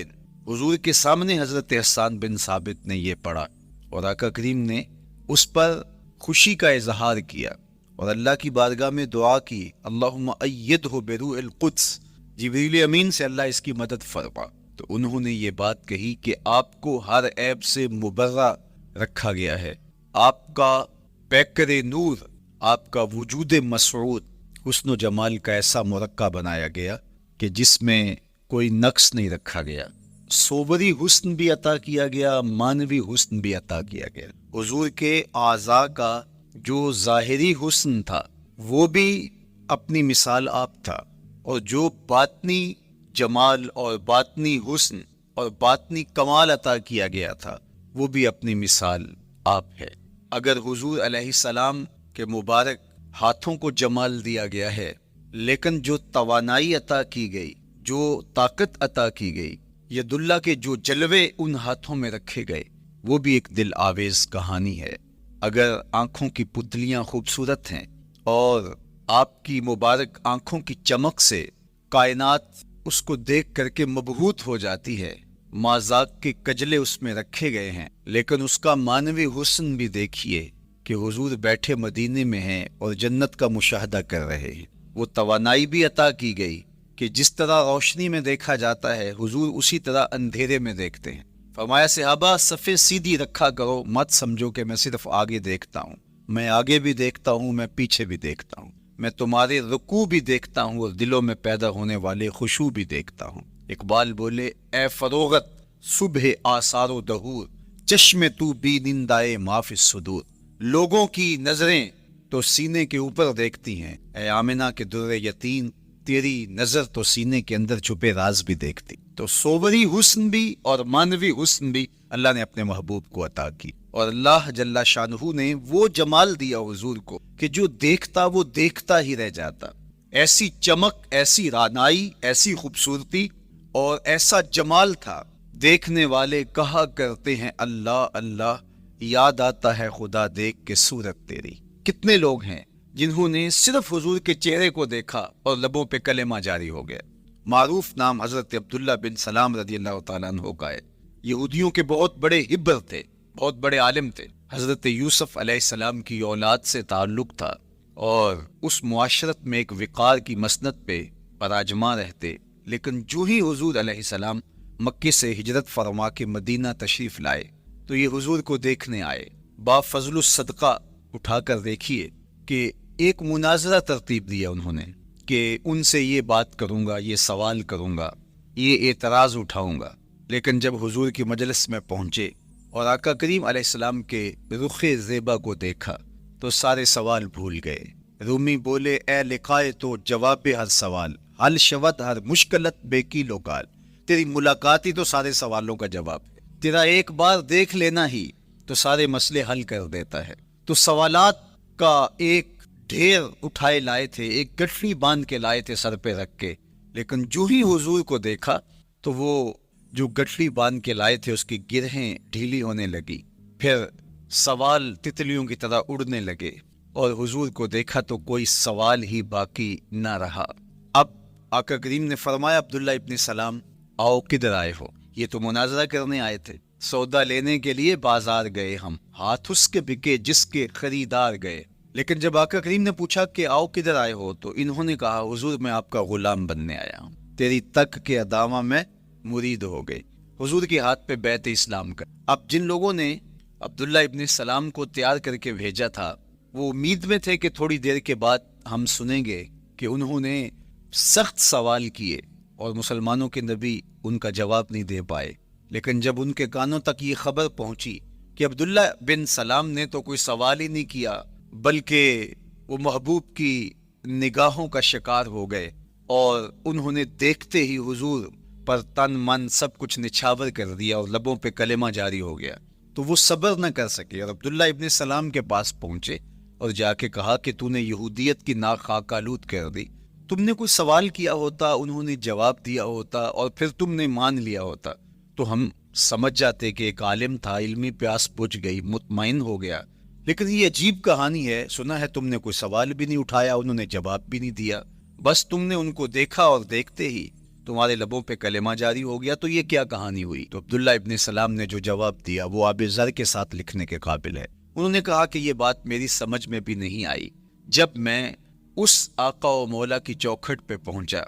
حضور کے سامنے حضرت حسان بن ثابت نے یہ پڑھا اور آقا کریم نے اس پر خوشی کا اظہار کیا اور اللہ کی بارگاہ میں دعا کی، اللہم ایدہ بروح القدس، جبریل امین سے اللہ اس کی مدد فرما. تو انہوں نے یہ بات کہی کہ آپ کو ہر عیب سے مبرہ رکھا گیا ہے. آپ کا پیکر نور، آپ کا وجود مسعود حسن و جمال کا ایسا مرقع بنایا گیا کہ جس میں کوئی نقص نہیں رکھا گیا. صوبری حسن بھی عطا کیا گیا، مانوی حسن بھی عطا کیا گیا. حضور کے اعضاء کا جو ظاہری حسن تھا وہ بھی اپنی مثال آپ تھا، اور جو باطنی جمال اور باطنی حسن اور باطنی کمال عطا کیا گیا تھا وہ بھی اپنی مثال آپ ہے. اگر حضور علیہ السلام کے مبارک ہاتھوں کو جمال دیا گیا ہے، لیکن جو توانائی عطا کی گئی، جو طاقت عطا کی گئی، ید اللہ کے جو جلوے ان ہاتھوں میں رکھے گئے، وہ بھی ایک دل آویز کہانی ہے. اگر آنکھوں کی پتلیاں خوبصورت ہیں اور آپ کی مبارک آنکھوں کی چمک سے کائنات اس کو دیکھ کر کے مبہوت ہو جاتی ہے، مازاق کے کجلے اس میں رکھے گئے ہیں، لیکن اس کا مانوی حسن بھی دیکھیے کہ حضور بیٹھے مدینے میں ہیں اور جنت کا مشاہدہ کر رہے ہیں. وہ توانائی بھی عطا کی گئی کہ جس طرح روشنی میں دیکھا جاتا ہے حضور اسی طرح اندھیرے میں دیکھتے ہیں. فرمایا صحابہ صفیں سیدھی رکھا کرو، مت سمجھو کہ میں صرف آگے دیکھتا ہوں، میں آگے بھی دیکھتا ہوں، میں پیچھے بھی دیکھتا ہوں، میں تمہارے رکوع بھی دیکھتا ہوں اور دلوں میں پیدا ہونے والے خشوع بھی دیکھتا ہوں. اقبال بولے اے فروغت صبح آثار و دہور، چشم تو بی نندائے معاف الصدور. لوگوں کی نظریں تو سینے کے اوپر دیکھتی ہیں، اے آمنہ کے در یتیم تیری نظر تو سینے کے اندر چھپے راز بھی دیکھتی. تو صوری حسن بھی اور مانوی حسن بھی اللہ نے اپنے محبوب کو عطا کی. اور اللہ جل شانہ نے وہ جمال دیا حضور کو کہ جو دیکھتا وہ دیکھتا ہی رہ جاتا. ایسی چمک، ایسی رانائی، ایسی خوبصورتی اور ایسا جمال تھا. دیکھنے والے کہا کرتے ہیں اللہ اللہ، یاد آتا ہے خدا دیکھ کے صورت تیری. کتنے لوگ ہیں جنہوں نے صرف حضور کے چہرے کو دیکھا اور لبوں پہ کلمہ جاری ہو گیا. معروف نام حضرت عبداللہ بن سلام رضی اللہ تعالیٰ عنہ کا ہے. یہودیوں کے بہت بڑے حبر تھے، بہت بڑے عالم تھے. حضرت یوسف علیہ السلام کی اولاد سے تعلق تھا اور اس معاشرت میں ایک وقار کی مسند پہ پراجما رہتے. لیکن جو ہی حضور علیہ السلام مکے سے ہجرت فرما کے مدینہ تشریف لائے تو یہ حضور کو دیکھنے آئے. با فضل الصدقہ اٹھا کر دیکھیے کہ ایک مناظرہ ترتیب دیا انہوں نے کہ ان سے یہ بات کروں گا، یہ سوال کروں گا، یہ اعتراض اٹھاؤں گا. لیکن جب حضور کی مجلس میں پہنچے اور آقا کریم علیہ السلام کے رخ زیبا کو دیکھا تو سارے سوال بھول گئے. رومی بولے اے لقائے تو جواب ہر سوال، حل شود ہر مشکلت بے کی لوکال. تیری ملاقات ہی تو سارے سوالوں کا جواب ہے. تیرا ایک بار دیکھ لینا ہی تو سارے مسئلے حل کر دیتا ہے. تو سوالات کا ایک ڈھیر اٹھائے لائے تھے، ایک گٹھری باندھ کے لائے تھے سر پہ رکھ کے. لیکن جو ہی حضور کو دیکھا تو وہ جو گٹھری باندھ کے لائے تھے اس کی گرہیں ڈھیلی ہونے لگی. پھر سوال تتلیوں کی طرح اڑنے لگے اور حضور کو دیکھا تو کوئی سوال ہی باقی نہ رہا. اب آقا کریم نے فرمایا عبداللہ ابن سلام آؤ کدھر آئے ہو؟ یہ تو مناظرہ کرنے آئے تھے. سودا لینے کے لیے بازار گئے ہم، ہاتھ اس کے بکے جس کے خریدار گئے. لیکن جب آقا کریم نے پوچھا کہ آؤ کدھر آئے ہو تو انہوں نے کہا حضور میں آپ کا غلام بننے آیا ہوں، تیری تک کے ادامہ میں مرید ہو گئے. حضور کے ہاتھ پہ بیعت اسلام کر. اب جن لوگوں نے عبداللہ ابن سلام کو تیار کر کے بھیجا تھا وہ امید میں تھے کہ تھوڑی دیر کے بعد ہم سنیں گے کہ انہوں نے سخت سوال کیے اور مسلمانوں کے نبی ان کا جواب نہیں دے پائے. لیکن جب ان کے کانوں تک یہ خبر پہنچی کہ عبداللہ بن سلام نے تو کوئی سوال ہی نہیں کیا بلکہ وہ محبوب کی نگاہوں کا شکار ہو گئے اور انہوں نے دیکھتے ہی حضور پر تن من سب کچھ نچھاور کر دیا اور لبوں پہ کلمہ جاری ہو گیا، تو وہ صبر نہ کر سکے اور عبداللہ ابن سلام کے پاس پہنچے اور جا کے کہا کہ تو نے یہودیت کی ناک خاک آلود کر دی. تم نے کوئی سوال کیا ہوتا، انہوں نے جواب دیا ہوتا اور پھر تم نے مان لیا ہوتا تو ہم سمجھ جاتے کہ ایک عالم تھا، علمی پیاس بجھ گئی، مطمئن ہو گیا. لیکن یہ عجیب کہانی ہے، سنا ہے تم نے کوئی سوال بھی نہیں اٹھایا، انہوں نے جواب بھی نہیں دیا، بس تم نے ان کو دیکھا اور دیکھتے ہی تمہارے لبوں پہ کلمہ جاری ہو گیا، تو یہ کیا کہانی ہوئی؟ تو عبداللہ ابن سلام نے جو جواب دیا وہ آب زر کے ساتھ لکھنے کے قابل ہے. انہوں نے کہا کہ یہ بات میری سمجھ میں بھی نہیں آئی. جب میں اس آقا و مولا کی چوکھٹ پہ پہنچا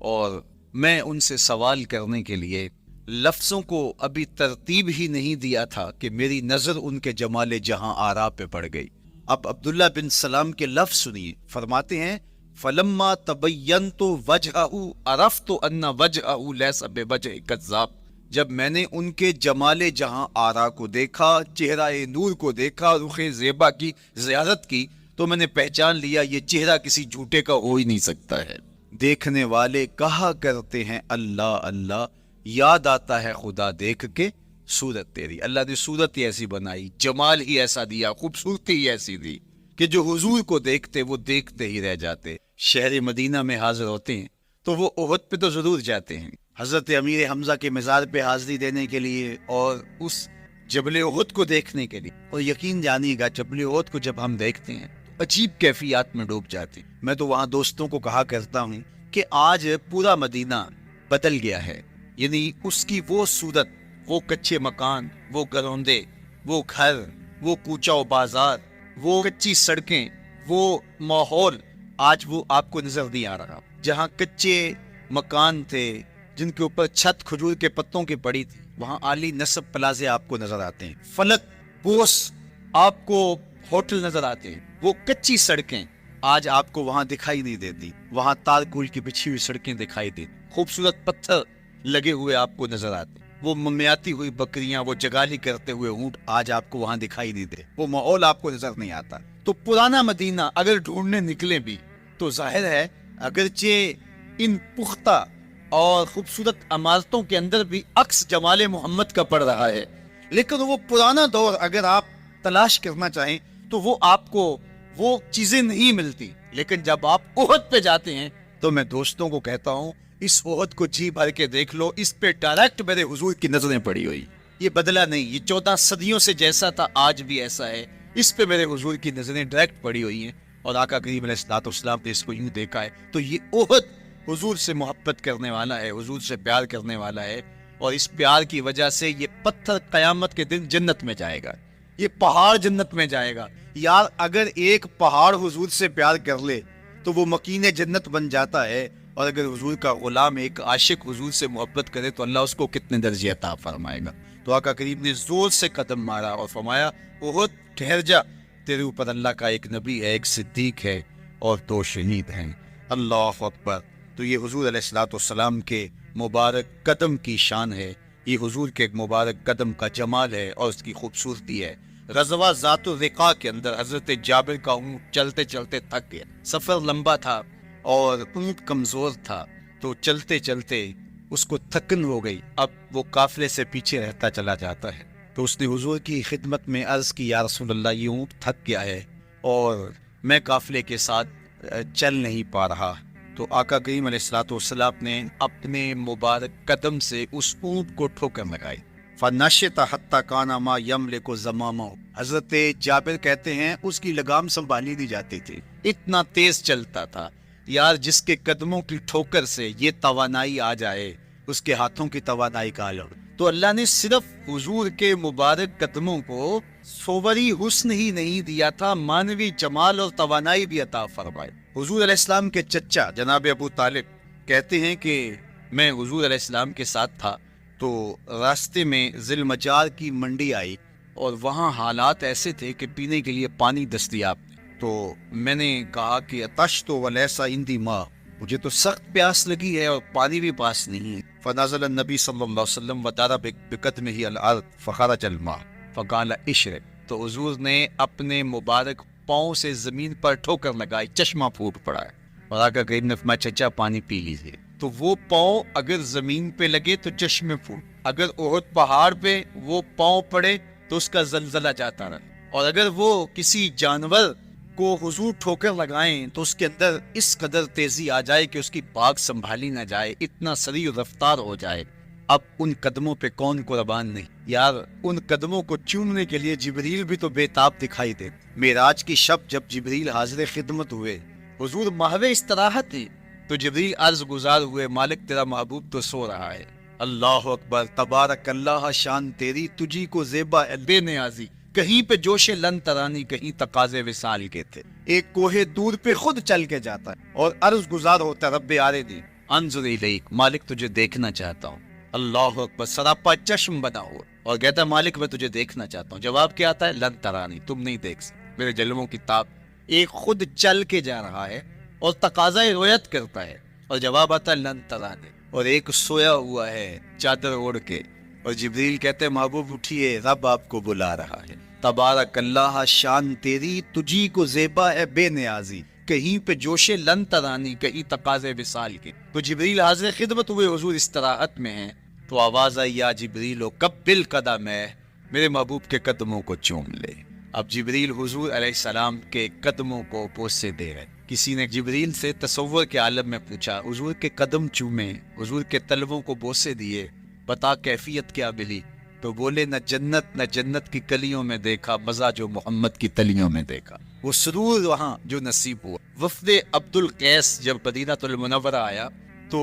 اور میں ان سے سوال کرنے کے لیے لفظوں کو ابھی ترتیب ہی نہیں دیا تھا کہ میری نظر ان کے جمال جہاں آرا پہ پڑ گئی. اب عبداللہ بن سلام کے لفظ سنیے. فرماتے ہیں فلما تبینت وجہہ عرفت ان وجہہ لیس بوجہ کذاب. جب میں نے ان کے جمال جہاں آرا کو دیکھا، چہرہ نور کو دیکھا، رخ زیبا کی زیارت کی تو میں نے پہچان لیا یہ چہرہ کسی جھوٹے کا ہو ہی نہیں سکتا ہے. دیکھنے والے کہا کرتے ہیں اللہ اللہ، یاد آتا ہے خدا دیکھ کے صورت تیری. اللہ نے صورت ہی ایسی بنائی، جمال ہی ایسا دیا، خوبصورتی ہی ایسی دی کہ جو حضور کو دیکھتے وہ دیکھتے ہی رہ جاتے. شہر مدینہ میں حاضر ہوتے ہیں تو وہ احد پہ تو ضرور جاتے ہیں، حضرت امیر حمزہ کے مزار پہ حاضری دینے کے لیے اور اس جبل احد کو دیکھنے کے لیے. اور یقین جانیے گا جبل احد کو جب ہم دیکھتے ہیں تو عجیب کیفیات میں ڈوب جاتے ہیں. میں تو وہاں دوستوں کو کہا کرتا ہوں کہ آج پورا مدینہ بدل گیا ہے. یعنی اس کی وہ صورت، وہ کچے مکان، وہ گروندے، وہ گھر، وہ کوچہ و بازار، وہ کچی سڑکیں، وہ ماحول آج وہ آپ کو نظر نہیں آ رہا. جہاں کچے مکان تھے جن کے اوپر چھت کھجور کے پتوں کی پڑی تھی وہاں عالی نصب پلازے آپ کو نظر آتے ہیں، فلک بوس آپ کو ہوٹل نظر آتے ہیں. وہ کچی سڑکیں آج آپ کو وہاں دکھائی نہیں دیتی، وہاں تار کول کی بچھی ہوئی سڑکیں دکھائی دیتی، خوبصورت پتھر لگے ہوئے آپ کو نظر آتے. وہ ممیاتی ہوئی بکریاں، وہ جگالی کرتے ہوئے اونٹ آج آپ کو وہاں دکھائی نہیں دے، وہ ماحول آپ کو نظر نہیں آتا. تو پرانا مدینہ اگر ڈھونڈنے نکلے بھی تو ظاہر ہے اگرچہ ان پختہ اور خوبصورت عمارتوں کے اندر بھی عکس جمال محمد کا پڑ رہا ہے، لیکن وہ پرانا دور اگر آپ تلاش کرنا چاہیں تو وہ آپ کو وہ چیزیں نہیں ملتی. لیکن جب آپ احد پہ جاتے ہیں تو میں دوستوں کو کہتا ہوں اس احد کو جی بھر کے دیکھ لو، اس پہ ڈائریکٹ میرے حضور کی نظریں پڑی ہوئی. یہ بدلا نہیں، یہ 14 صدیوں سے جیسا تھا آج بھی ایسا ہے. اس پہ میرے حضور کی نظریں ڈائریکٹ پڑی ہوئی ہیں اور آقا کریم علیہ الصلوۃ والسلام نے اس کو یوں دیکھا ہے. تو یہ احد حضور سے محبت کرنے والا ہے، حضور سے پیار کرنے والا ہے، اور اس پیار کی وجہ سے یہ پتھر قیامت کے دن جنت میں جائے گا، یہ پہاڑ جنت میں جائے گا. یار اگر ایک پہاڑ حضور سے پیار کر لے تو وہ مکین جنت بن جاتا ہے، اور اگر حضور کا غلام ایک عاشق حضور سے محبت کرے تو اللہ اس کو کتنے درجے عطا فرمائے گا. تو آقا کریم نے زور سے قدم مارا اور فرمایا احد ٹھہر جا، تیرے اوپر اللہ کا ایک نبی ہے، ایک صدیق ہے اور 2 شہید ہیں. اللہ اکبر. تو یہ حضور علیہ الصلوۃ والسلام کے مبارک قدم کی شان ہے، یہ حضور کے مبارک قدم کا جمال ہے اور اس کی خوبصورتی ہے. غزوہ ذات الرقاع کے اندر حضرت جابر کا اونٹ چلتے چلتے تھک گیا، سفر لمبا تھا اور اونٹ کمزور تھا، تو چلتے چلتے اس کو تھکن ہو گئی. اب وہ قافلے سے پیچھے رہتا چلا جاتا ہے، تو اس نے حضور کی خدمت میں عرض کی یا رسول اللہ یہ اونٹ تھک گیا ہے اور میں قافلے کے ساتھ چل نہیں پا رہا. تو آقا کریم علیہ الصلوۃ والسلام نے اپنے مبارک قدم سے اس اونٹ کو ٹھوکر لگائی. فنشط حتی کان ما یملک زمامہ. حضرت جابر کہتے ہیں اس کی لگام سنبھالی نہیں جاتی تھی، اتنا تیز چلتا تھا. یار جس کے قدموں کی ٹھوکر سے یہ توانائی آ جائے اس کے ہاتھوں کی توانائی کا عالم. تو اللہ نے صرف حضور کے مبارک قدموں کو صوری حسن ہی نہیں دیا تھا، مانوی جمال اور توانائی بھی عطا فرمائے. حضور علیہ السلام کے چچا جناب ابو طالب کہتے ہیں کہ میں حضور علیہ السلام کے ساتھ تھا تو راستے میں ذی المجار کی منڈی آئی اور وہاں حالات ایسے تھے کہ پینے کے لیے پانی دستیاب نہیں. تو میں نے کہا کہ اتشت ولیس عندی ماء، مجھے تو سخت پیاس لگی ہے اور پانی بھی پاس نہیں ہے. فنزل النبی صلی اللہ علیہ وسلم وضرب بقدمہ الارض فخرج الماء فقال اشرب. تو حضور نے اپنے مبارک پاؤں سے زمین پر ٹھوکر لگائی، چشمہ پھوٹ پڑا ہے، اور آقا کریم نے فرمایا چچا پانی پی لیجیے. تو وہ پاؤں اگر زمین پہ لگے تو چشمے پھوٹ، اگر احد پہاڑ پہ وہ پاؤں پڑے تو اس کا زلزلہ جاتا رہے، اور اگر وہ کسی جانور کو حضور ٹھوکر لگائیں تو اس کے اندر اس قدر تیزی آ جائے کہ اس کی پاک سنبھالی نہ جائے، اتنا سریع رفتار ہو جائے. اب ان قدموں پہ کون قربان نہیں. یار ان قدموں کو چومنے کے لیے جبریل بھی تو بے تاب دکھائی دے. معراج کی شب جب جبریل حاضر خدمت ہوئے، حضور محو استراحت تھے، تو جبریل عرض گزار ہوئے مالک تیرا محبوب تو سو رہا ہے. اللہ اکبر. تبارک اللہ شان تیری، تجھی کو زیبا بے نیازی. کہیں پہ جوش لن ترانی، کہیں تقاضے وصال کے تھے. ایک کوہ دور پہ خود چل کے جاتا ہے اور عرض گزار ہوتا ہے رب آرینی انظر الیک، مالک تجھے دیکھنا چاہتا ہوں. اللہ اکبر. سراپا چشم بنا ہوا اور کہتا ہے مالک میں تجھے دیکھنا چاہتا ہوں. جواب کیا آتا ہے لن ترانی، تم نہیں دیکھ سکتے میرے جلووں کی تاب. ایک خود چل کے جا رہا ہے اور تقاضا رویت کرتا ہے اور جواب آتا ہے لن ترانی. اور ایک سویا ہوا ہے چادر اوڑھ کے اور جبریل کہتے ہیں محبوب اٹھیے رب آپ کو بلا رہا ہے. تبارک اللہ شان تیری، تجھی کو زیبا ہے بے نیازی. کہیں پہ جوش لن ترانی، کہیں تقاضے وصال کے. تو جبریل حاضر خدمت ہوئے، حضور استراحت میں ہیں، تو آواز آئی یا جبریل قبل قدم ہے، میرے محبوب کے قدموں کو چوم لے. اب جبریل حضور علیہ السلام کے قدموں کو بوسے دے رہے. کسی نے جبریل سے تصور کے عالم میں پوچھا حضور کے قدم چومے، حضور کے تلووں کو بوسے دیے، بتا کیفیت کیا ملی؟ تو بولے نہ جنت کی کلیوں میں دیکھا مزہ جو محمد کی تلیوں میں دیکھا. وہ سرور وہاں جو نصیب ہوا. وفد عبد القیس جب مدینہ المنورہ آیا تو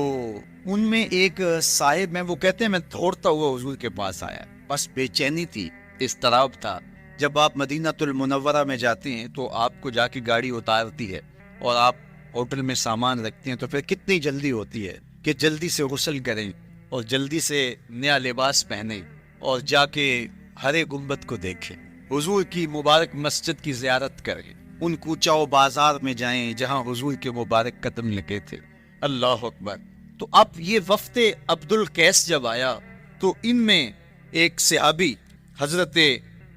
ان میں ایک صاحب ہیں، وہ کہتے ہیں میں دوڑتا ہوا حضور کے پاس آیا، بس بے چینی تھی، اضطراب تھا. جب آپ مدینہ المنورہ میں جاتے ہیں تو آپ کو جا کے گاڑی اتارتی ہے اور آپ ہوٹل میں سامان رکھتے ہیں، تو پھر کتنی جلدی ہوتی ہے کہ جلدی سے غسل کریں اور جلدی سے نیا لباس پہنیں اور جا کے ہرے گنبد کو دیکھیں، حضور کی مبارک مسجد کی زیارت کریں، ان کوچہ و بازار میں جائیں جہاں حضور کے مبارک قدم لگے تھے. اللہ اکبر. تو اب یہ وفد عبد القیس جب آیا تو ان میں ایک صحابی حضرت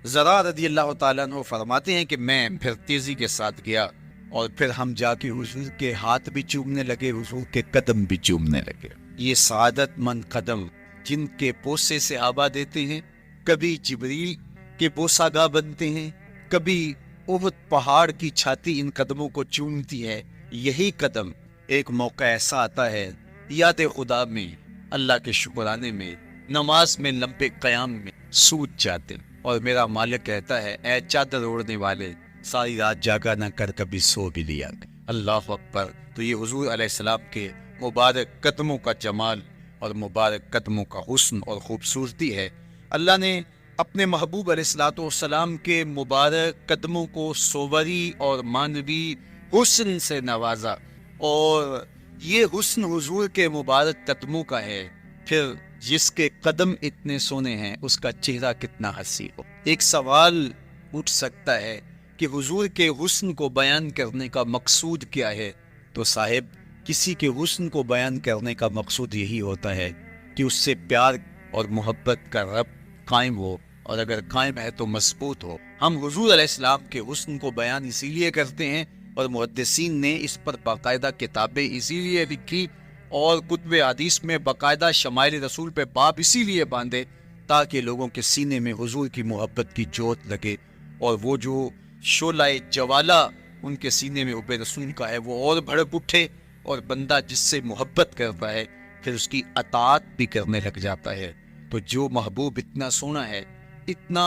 زرار رضی اللہ تعالیٰ عنہ فرماتے ہیں کہ میں پھر تیزی کے ساتھ گیا اور پھر ہم جا کے حضور کے ہاتھ بھی چومنے لگے، حضور کے قدم بھی چومنے لگے۔ یہ سعادت مند قدم جن کے بوسے سے آبا دیتے ہیں، کبھی جبریل کے بوسہ گاہ بنتے ہیں، کبھی احد پہاڑ کی چھاتی ان قدموں کو چومتی ہے۔ یہی قدم ایک موقع ایسا آتا ہے یاد خدا میں، اللہ کے شکرانے میں، نماز میں، لمبے قیام میں سوج جاتے ہیں، اور میرا مالک کہتا ہے اے چادر اوڑھنے والے، ساری رات جاگا نہ کر، کبھی سو بھی لیا۔ اللہ اکبر۔ تو یہ حضور علیہ السلام کے مبارک قدموں کا جمال اور مبارک قدموں کا حسن اور خوبصورتی ہے۔ اللہ نے اپنے محبوب علیہ الصلوۃ والسلام کے مبارک قدموں کو صوری اور معنوی حسن سے نوازا، اور یہ حسن حضور کے مبارک قدموں کا ہے۔ پھر جس کے قدم اتنے سونے ہیں اس کا چہرہ کتنا حسین ہو۔ ایک سوال اٹھ سکتا ہے کہ حضور کے حسن کو بیان کرنے کا مقصود کیا ہے؟ تو صاحب، کسی کے حسن کو بیان کرنے کا مقصود یہی ہوتا ہے کہ اس سے پیار اور محبت کا ربط قائم ہو، اور اگر قائم ہے تو مضبوط ہو۔ ہم حضور علیہ السلام کے حسن کو بیان اسی لیے کرتے ہیں، اور محدثین نے اس پر باقاعدہ کتابیں اسی لیے لکھی، اور کتب حدیث میں باقاعدہ شمائل رسول پہ باب اسی لیے باندھے تاکہ لوگوں کے سینے میں حضور کی محبت کی جوت لگے، اور وہ جو شعلہ جوالا ان کے سینے میں حب رسول کا ہے وہ اور بھڑک اٹھے، اور بندہ جس سے محبت کرتا ہے پھر اس کی اطاعت بھی کرنے لگ جاتا ہے۔ تو جو محبوب اتنا سونا ہے، اتنا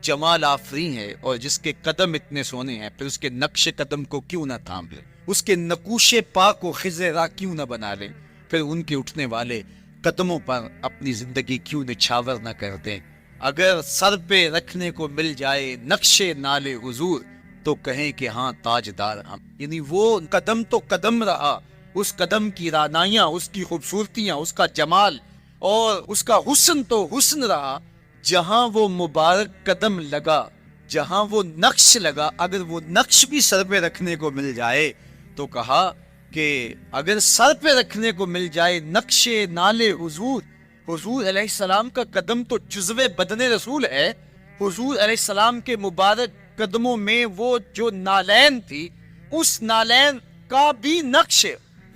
جمال آفرین ہے، اور جس کے قدم اتنے سونے ہیں، پھر اس کے نقش قدم کو کیوں نہ تھام لیں، اس کے نقوش پا کو خضر راہ کیوں نہ بنا لیں، پھر ان کے اٹھنے والے قدموں پر اپنی زندگی کیوں نچھاور نہ کر دیں۔ اگر سر پہ رکھنے کو مل جائے نقش نال حضور تو کہیں کہ ہاں تاجدار ہم، یعنی وہ قدم تو قدم رہا، اس قدم کی رعنائیاں، اس کی خوبصورتیاں، اس کا جمال اور اس کا حسن تو حسن رہا۔ جہاں وہ مبارک قدم لگا، جہاں وہ نقش لگا، اگر وہ نقش بھی سر پہ رکھنے کو مل جائے تو کہا کہ اگر سر پہ رکھنے کو مل جائے نقش نال حضور، حضور علیہ السلام کا قدم تو جزو بدن رسول ہے۔ حضور علیہ السلام کے مبارک قدموں میں وہ جو نالین تھی، اس نالین کا بھی نقش،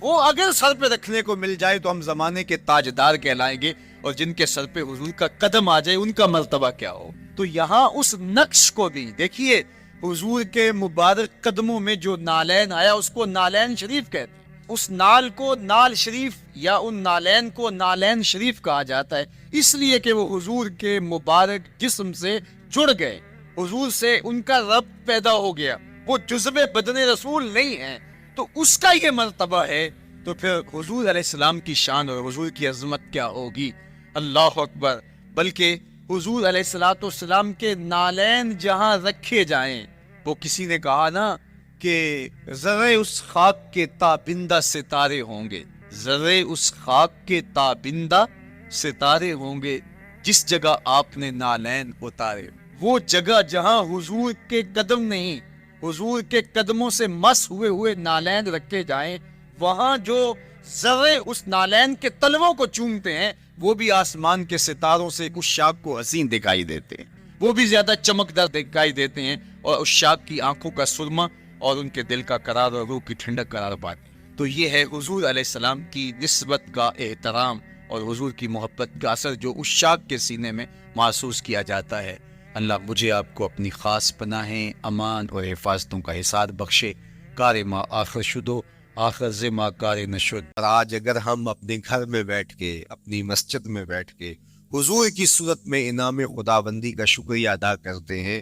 وہ اگر سر پہ رکھنے کو مل جائے تو ہم زمانے کے تاجدار کہلائیں گے، اور جن کے سر پہ حضور کا قدم آ جائے ان کا مرتبہ کیا ہو۔ تو یہاں اس نقش کو بھی دیکھیے، حضور کے مبارک قدموں میں جو نالین آیا اس کو نالین شریف کہتے ہیں۔ اس نال کو نال شریف یا ان نالین کو نالین شریف کہا جاتا ہے، اس لیے کہ وہ حضور کے مبارک جسم سے جڑ گئے، حضور سے ان کا ربط پیدا ہو گیا، وہ جزو بدن رسول نہیں ہیں، تو اس کا یہ مرتبہ ہے۔ تو پھر حضور علیہ السلام کی شان اور حضور کی عظمت کیا ہوگی، اللہ اکبر۔ بلکہ حضور علیہ السلام کے نالین جہاں رکھے جائیں، وہ کسی نے کہا نا کہ ذرے اس خاک کے تابندہ ستارے ہوں گے، ذرے اس خاک کے تابندہ ستارے ہوں گے جس جگہ آپ نے نالین اتارے۔ وہ جگہ جہاں حضور کے قدم نہیں، حضور کے قدموں سے مس ہوئے نالین رکھے جائیں، وہاں جو ذرے اس نالین کے تلووں کو چومتے ہیں وہ بھی آسمان کے ستاروں سے اس شاخ کو حسین دکھائی دیتے ہیں، وہ بھی زیادہ چمکدار دکھائی دیتے ہیں، اور اس شاخ کی آنکھوں کا سرما اور ان کے دل کا قرار اور روح کی ٹھنڈک قرار پاتے۔ تو یہ ہے حضور علیہ السلام کی نسبت کا احترام اور حضور کی محبت کا اثر جو اس شاخ کے سینے میں محسوس کیا جاتا ہے۔ اللہ مجھے آپ کو اپنی خاص پناہیں، امان اور حفاظتوں کا حصاد بخشے۔ کار ما آخر شدو، آخر زما کار نشد۔ اور آج اگر ہم اپنے گھر میں بیٹھ کے، اپنی مسجد میں بیٹھ کے حضور کی صورت میں انعام خداوندی کا شکریہ ادا کرتے ہیں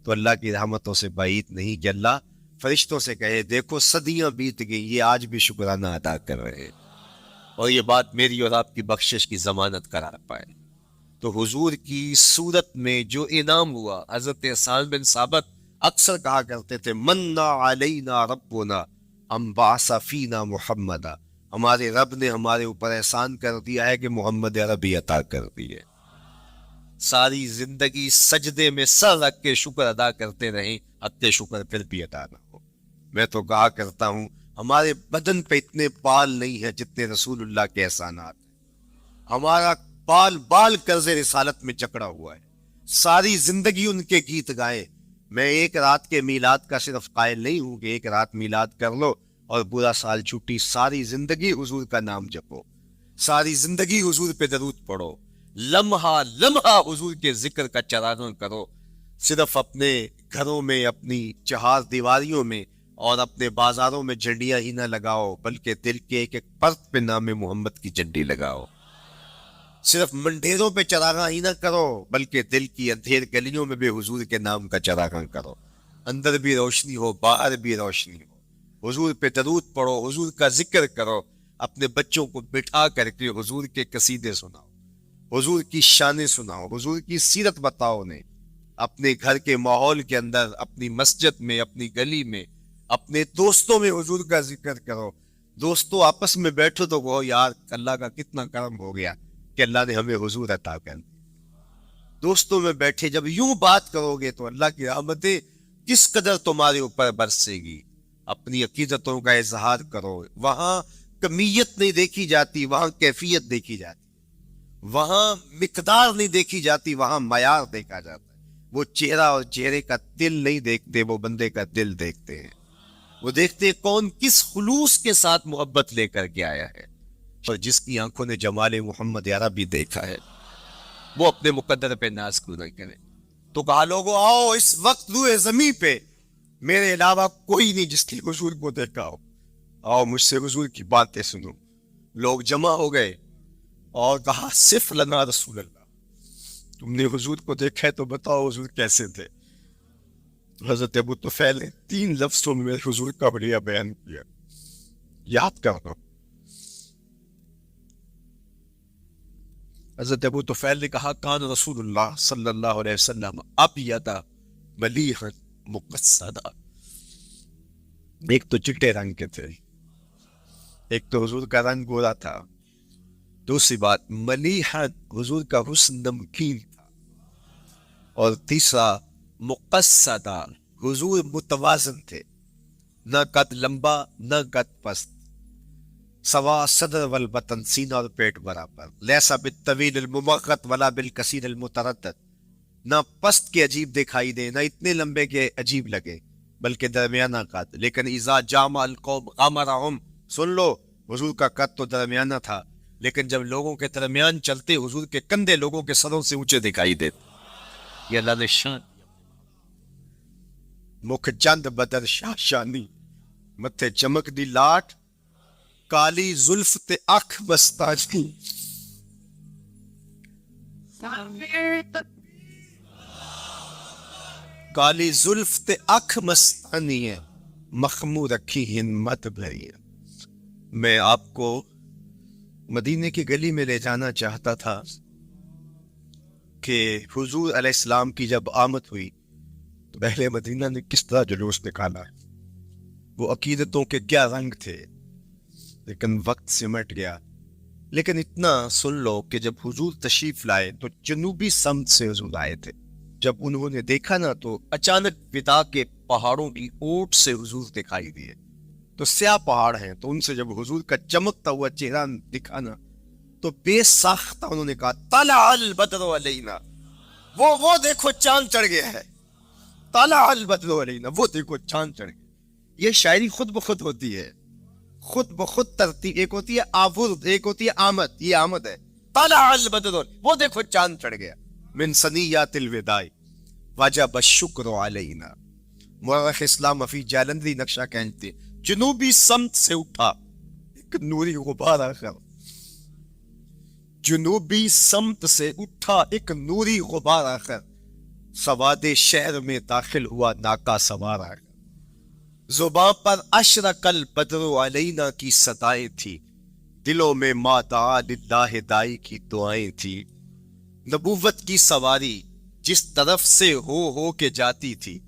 تو اللہ کی رحمتوں سے بعید نہیں کہ اللہ فرشتوں سے کہے دیکھو صدیاں بیت گئی، یہ آج بھی شکرانہ ادا کر رہے ہیں، اور یہ بات میری اور آپ کی بخشش کی ضمانت کرا پائے۔ تو حضور کی صورت میں جو انعام ہوا، حضرت حسان بن ثابت اکثر کہا کرتے تھے منّا علینا ربنا ام بعث فینا محمدا، ہمارے رب نے ہمارے اوپر احسان کر دیا ہے کہ محمد عربی عطا کر دی ہے۔ ساری زندگی سجدے میں سر رکھ کے شکر ادا کرتے رہیں، حق شکر پھر بھی ادا نہ ہو۔ میں تو کہا کرتا ہوں ہمارے بدن پہ اتنے بال نہیں ہیں جتنے رسول اللہ کے احسانات ہیں، ہمارا بال قرض رسالت میں جکڑا ہوا ہے، ساری زندگی ان کے گیت گائیں، میں ایک رات کے میلاد کا صرف قائل نہیں ہوں کہ ایک رات میلاد کر لو اور پورا سال چھٹی، ساری زندگی حضور کا نام جپو، ساری زندگی حضور پہ درود پڑھو، لمحہ لمحہ حضور کے ذکر کا چرانن کرو، صرف اپنے گھروں میں، اپنی چہار دیواریوں میں اور اپنے بازاروں میں جھنڈیاں ہی نہ لگاؤ، بلکہ دل کے ایک ایک پرت پہ نام محمد کی جھنڈی لگاؤ، صرف منڈیروں پہ چراغاں ہی نہ کرو، بلکہ دل کی اندھیر گلیوں میں بھی حضور کے نام کا چراغاں کرو، اندر بھی روشنی ہو، باہر بھی روشنی ہو، حضور پہ درود پڑھو، حضور کا ذکر کرو، اپنے بچوں کو بٹھا کر کے حضور کے قصیدے سناؤ، حضور کی شانیں سناؤ، حضور کی سیرت بتاؤ انہیں، اپنے گھر کے ماحول کے اندر، اپنی مسجد میں، اپنی گلی میں، اپنے دوستوں میں حضور کا ذکر کرو، دوستوں آپس میں بیٹھو تو کہو یار اللہ کا کتنا کرم ہو گیا کہ اللہ نے ہمیں حضور عطا کر دی۔ دوستوں میں بیٹھے جب یوں بات کرو گے تو اللہ کی رحمتیں کس قدر تمہارے اوپر برسے گی۔ اپنی عقیدتوں کا اظہار کرو، وہاں کمیت نہیں دیکھی جاتی، وہاں کیفیت دیکھی جاتی، وہاں مقدار نہیں دیکھی جاتی، وہاں معیار دیکھا جاتا ہے۔ وہ چہرہ اور چہرے کا دل نہیں دیکھتے، وہ بندے کا دل دیکھتے ہیں، وہ دیکھتے کون کس خلوص کے ساتھ محبت لے کر کے آیا ہے، اور جس کی آنکھوں نے جمال محمد عربی دیکھا ہے وہ اپنے مقدر پہ ناز کیوں نہ کرے۔ تو کہا لوگوں آؤ اس وقت روئے زمین پہ میرے علاوہ کوئی نہیں جس کی حضور کو دیکھا ہو، آؤ مجھ سے حضور کی باتیں سنو۔ لوگ جمع ہو گئے اور کہا صف لنا رسول اللہ، تم نے حضور کو دیکھا ہے تو بتاؤ حضور کیسے تھے۔ حضرت ابو طفیل نے 3 لفظوں میں میرے حضور کا بڑھیا بیان کیا، یاد کر لو۔ حضرت ابو طفیل نے کہا کان رسول اللہ صلی اللہ علیہ وسلم ابیض ملیحا مقصدا، ایک تو چٹے رنگ کے تھے، ایک تو حضور کا رنگ گورا تھا، دوسری بات ملیحا حضور کا حسن نمکین تھا، اور تیسرا مقصدا حضور متوازن تھے، نہ قد لمبا نہ قد پست، سوا صدر والبطن سینہ اور پیٹ برابر، لیسا بالطویل الممغط ولا بالکثیر المتردد، نہ پست کے عجیب دکھائی دے نہ اتنے لمبے کے عجیب لگے بلکہ درمیانہ قد، لیکن اذا جامع القوم غمرهم، سن لو حضور کا قد تو درمیانہ تھا لیکن جب لوگوں کے درمیان چلتے حضور کے کندھے لوگوں کے سروں سے اونچے دکھائی دیتے۔ یہ اللہ نے شان، مکھ چند بدر شاہ شانی، متھے چمک دی لاٹ، کالی زلف تے اکھ مستانی، کالی زلف تے اکھ مستانی ہے، مخمور رکھی ہمت بھری ہے۔ میں آپ کو مدینے کی گلی میں لے جانا چاہتا تھا کہ حضور علیہ السلام کی جب آمد ہوئی تو اہل مدینہ نے کس طرح جلوس نکالا، وہ عقیدتوں کے کیا رنگ تھے، لیکن وقت سمٹ گیا۔ لیکن اتنا سن لو کہ جب حضور تشریف لائے تو جنوبی سمت سے حضور آئے تھے، جب انہوں نے دیکھا نا تو اچانک ودا کے پہاڑوں کی اوٹ سے حضور دکھائی دیے، تو سیاہ پہاڑ ہیں تو ان سے جب حضور کا چمکتا ہوا چہرہ دکھا نا تو بے ساختہ انہوں نے کہا طلع البدر علینا، وہ دیکھو چاند چڑھ گیا ہے، طلع البدر علینا، وہ دیکھو چاند چڑھ گیا۔ یہ شاعری خود بخود ہوتی ہے، خود بخود ترتیب، ایک ہوتی ہے آورد، ایک ہوتی ہے آمد، یہ آمد ہے۔ طلع البدر، وہ دیکھو چاند چڑھ گیا، من ثنیات الوداع وجب الشکر علینا۔ مورخ اسلام فی جالندری نقشہ کہتے جنوبی سمت سے اٹھا ایک نوری غبار آخر، جنوبی سمت سے اٹھا ایک نوری غبار آخر، سواد شہر میں داخل ہوا ناکا سوار آخر، زباں پر اشرق البدر علینا کی صدائیں تھی، دلوں میں ما دعا للہ دائی کی دعائیں تھی، نبوت کی سواری جس طرف سے ہو کے جاتی تھی،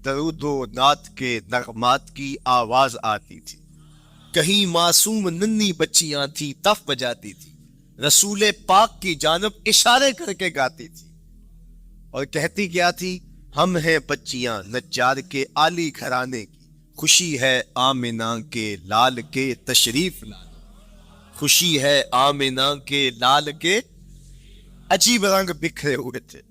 درود و نعت کے نغمات کی آواز آتی تھی، کہیں معصوم ننھی بچیاں تھی تف بجاتی تھی، رسول پاک کی جانب اشارے کر کے گاتی تھی، اور کہتی کیا تھی ہم ہیں بچیاں نجار کے عالی گھرانے کی، خوشی ہے آمنہ کے لال کے تشریف لانے، خوشی ہے آمنہ کے لال کے، عجیب رنگ بکھرے ہوئے تھے۔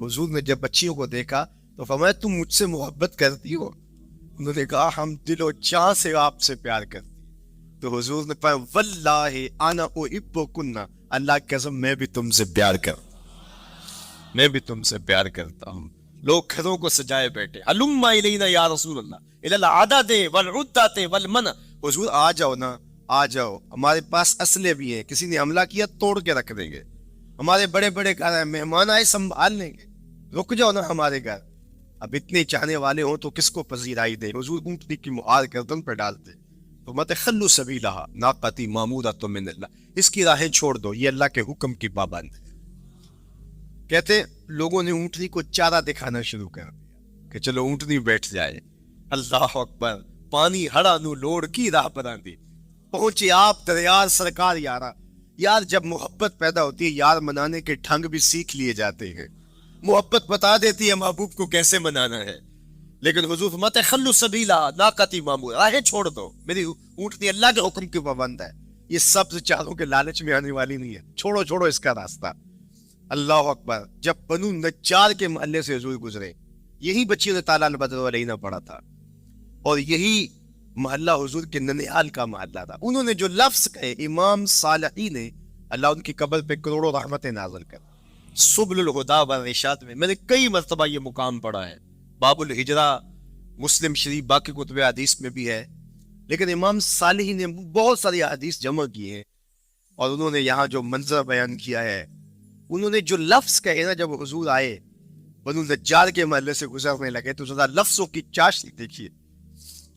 حضور نے جب بچیوں کو دیکھا تو فرمایا تم مجھ سے محبت کرتی ہو؟ انہوں نے کہا ہم دل و جان سے آپ سے پیار کرتے ہیں۔ تو حضور نے فرمایا واللہ انا احبکن، اللہ کی قسم میں بھی تم سے پیار کرتا ہوں، میں بھی تم سے پیار کرتا ہوں۔ لوگ گھروں کو سجائے بیٹھے، ہلم الینا یا رسول اللہ الی العدد والعدۃ والمنع، حضور آ جاؤ نا، آ جاؤ، ہمارے پاس اسلحے بھی ہیں، کسی نے حملہ کیا توڑ کے رکھ دیں گے، ہمارے بڑے بڑے گھر ہیں، مہمان آئے سنبھال لیں گے، رک جاؤ نا ہمارے گھر۔ اب اتنے چاہنے والے ہوں تو کس کو پذیرائی دے؟ حضور اونٹنی کی مہار گردن پہ ڈالتے تو مت خلو سبیلہا ناقتی معمودۃ من اللہ، اس کی راہیں چھوڑ دو، یہ اللہ کے حکم کی پابند ہے۔ کہتے لوگوں نے اونٹنی کو چارہ دکھانا شروع کر دیا کہ چلو اونٹنی بیٹھ جائے۔ اللہ اکبر، پانی ہڑا نو لوڑ کی راہ پر آندی، پہنچے آپ دریار سرکار یارا۔ یار جب محبت پیدا ہوتی ہے، یار منانے کے ڈھنگ بھی سیکھ لیے جاتے ہیں، محبت بتا دیتی ہے محبوب کو کیسے منانا ہے۔ لیکن حضور فرماتے خلو سبیلا ناقتی معمور، راہیں چھوڑ دو، میری اونٹنی اللہ کے حکم کی پابند ہے، یہ سبز چاروں کے لالچ میں آنے والی نہیں ہے، چھوڑو چھوڑو اس کا راستہ۔ اللہ اکبر، جب بنو نجار کے محلے سے حضور گزرے، یہی بچیوں نے تالا البدر علینا پڑھا تھا، اور یہی محلہ حضور کے ننیال کا محلہ تھا۔ انہوں نے جو لفظ کہے، امام صالحی نے، اللہ ان کی قبر پہ کروڑوں رحمتیں نازل کر، سبل الہدا والرشاد میں نے کئی مرتبہ یہ مقام پڑھا ہے، باب الہجرہ، مسلم شریف، باقی کتب حدیث میں بھی ہے، لیکن امام صالحی نے بہت ساری حدیث جمع کی ہیں، اور انہوں نے یہاں جو منظر بیان کیا ہے، انہوں نے جو لفظ کہے نا، جب حضور آئے بنو نجار کے محلے سے گزرنے لگے تو ذرا لفظوں کی چاشنی دیکھیے،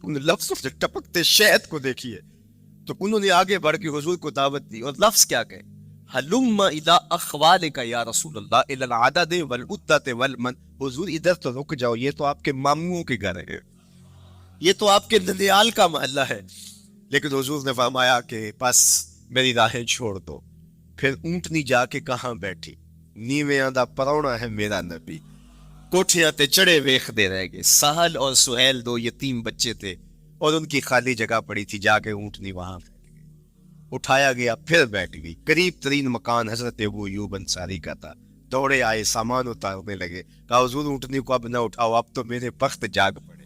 ان لفظوں سے ٹپکتے شہد کو دیکھیے۔ تو انہوں نے آگے بڑھ کے حضور کو دعوت دی، اور لفظ کیا کہے، حلم الی اخوالک یا رسول اللہ الی العدد والعدۃ والمن، حضور ادھر تو رک جاؤ، یہ تو آپ کے ماموں کے گھر ہے، یہ تو آپ کے ننیال کا محلہ ہے۔ لیکن حضور نے فرمایا کہ بس میری راہیں چھوڑ دو۔ پھر اونٹنی جا کے کہاں بیٹھی، نیویاں دا پرونا ہے میرا نبی، کوٹھیاں تے چڑھے ویخ دے رہ گئے۔ سہل اور سہیل دو یتیم بچے تھے، اور ان کی خالی جگہ پڑی تھی، جا کے اونٹنی وہاں بیٹھ گئی، اٹھایا گیا پھر بیٹھ گئی۔ قریب ترین مکان حضرت ابو ایوب انصاری کا تھا، دوڑے آئے، سامان اتارنے لگے، کہا حضور اونٹنی کو اب نہ اٹھاؤ، اب تو میرے بخت جاگ پڑے۔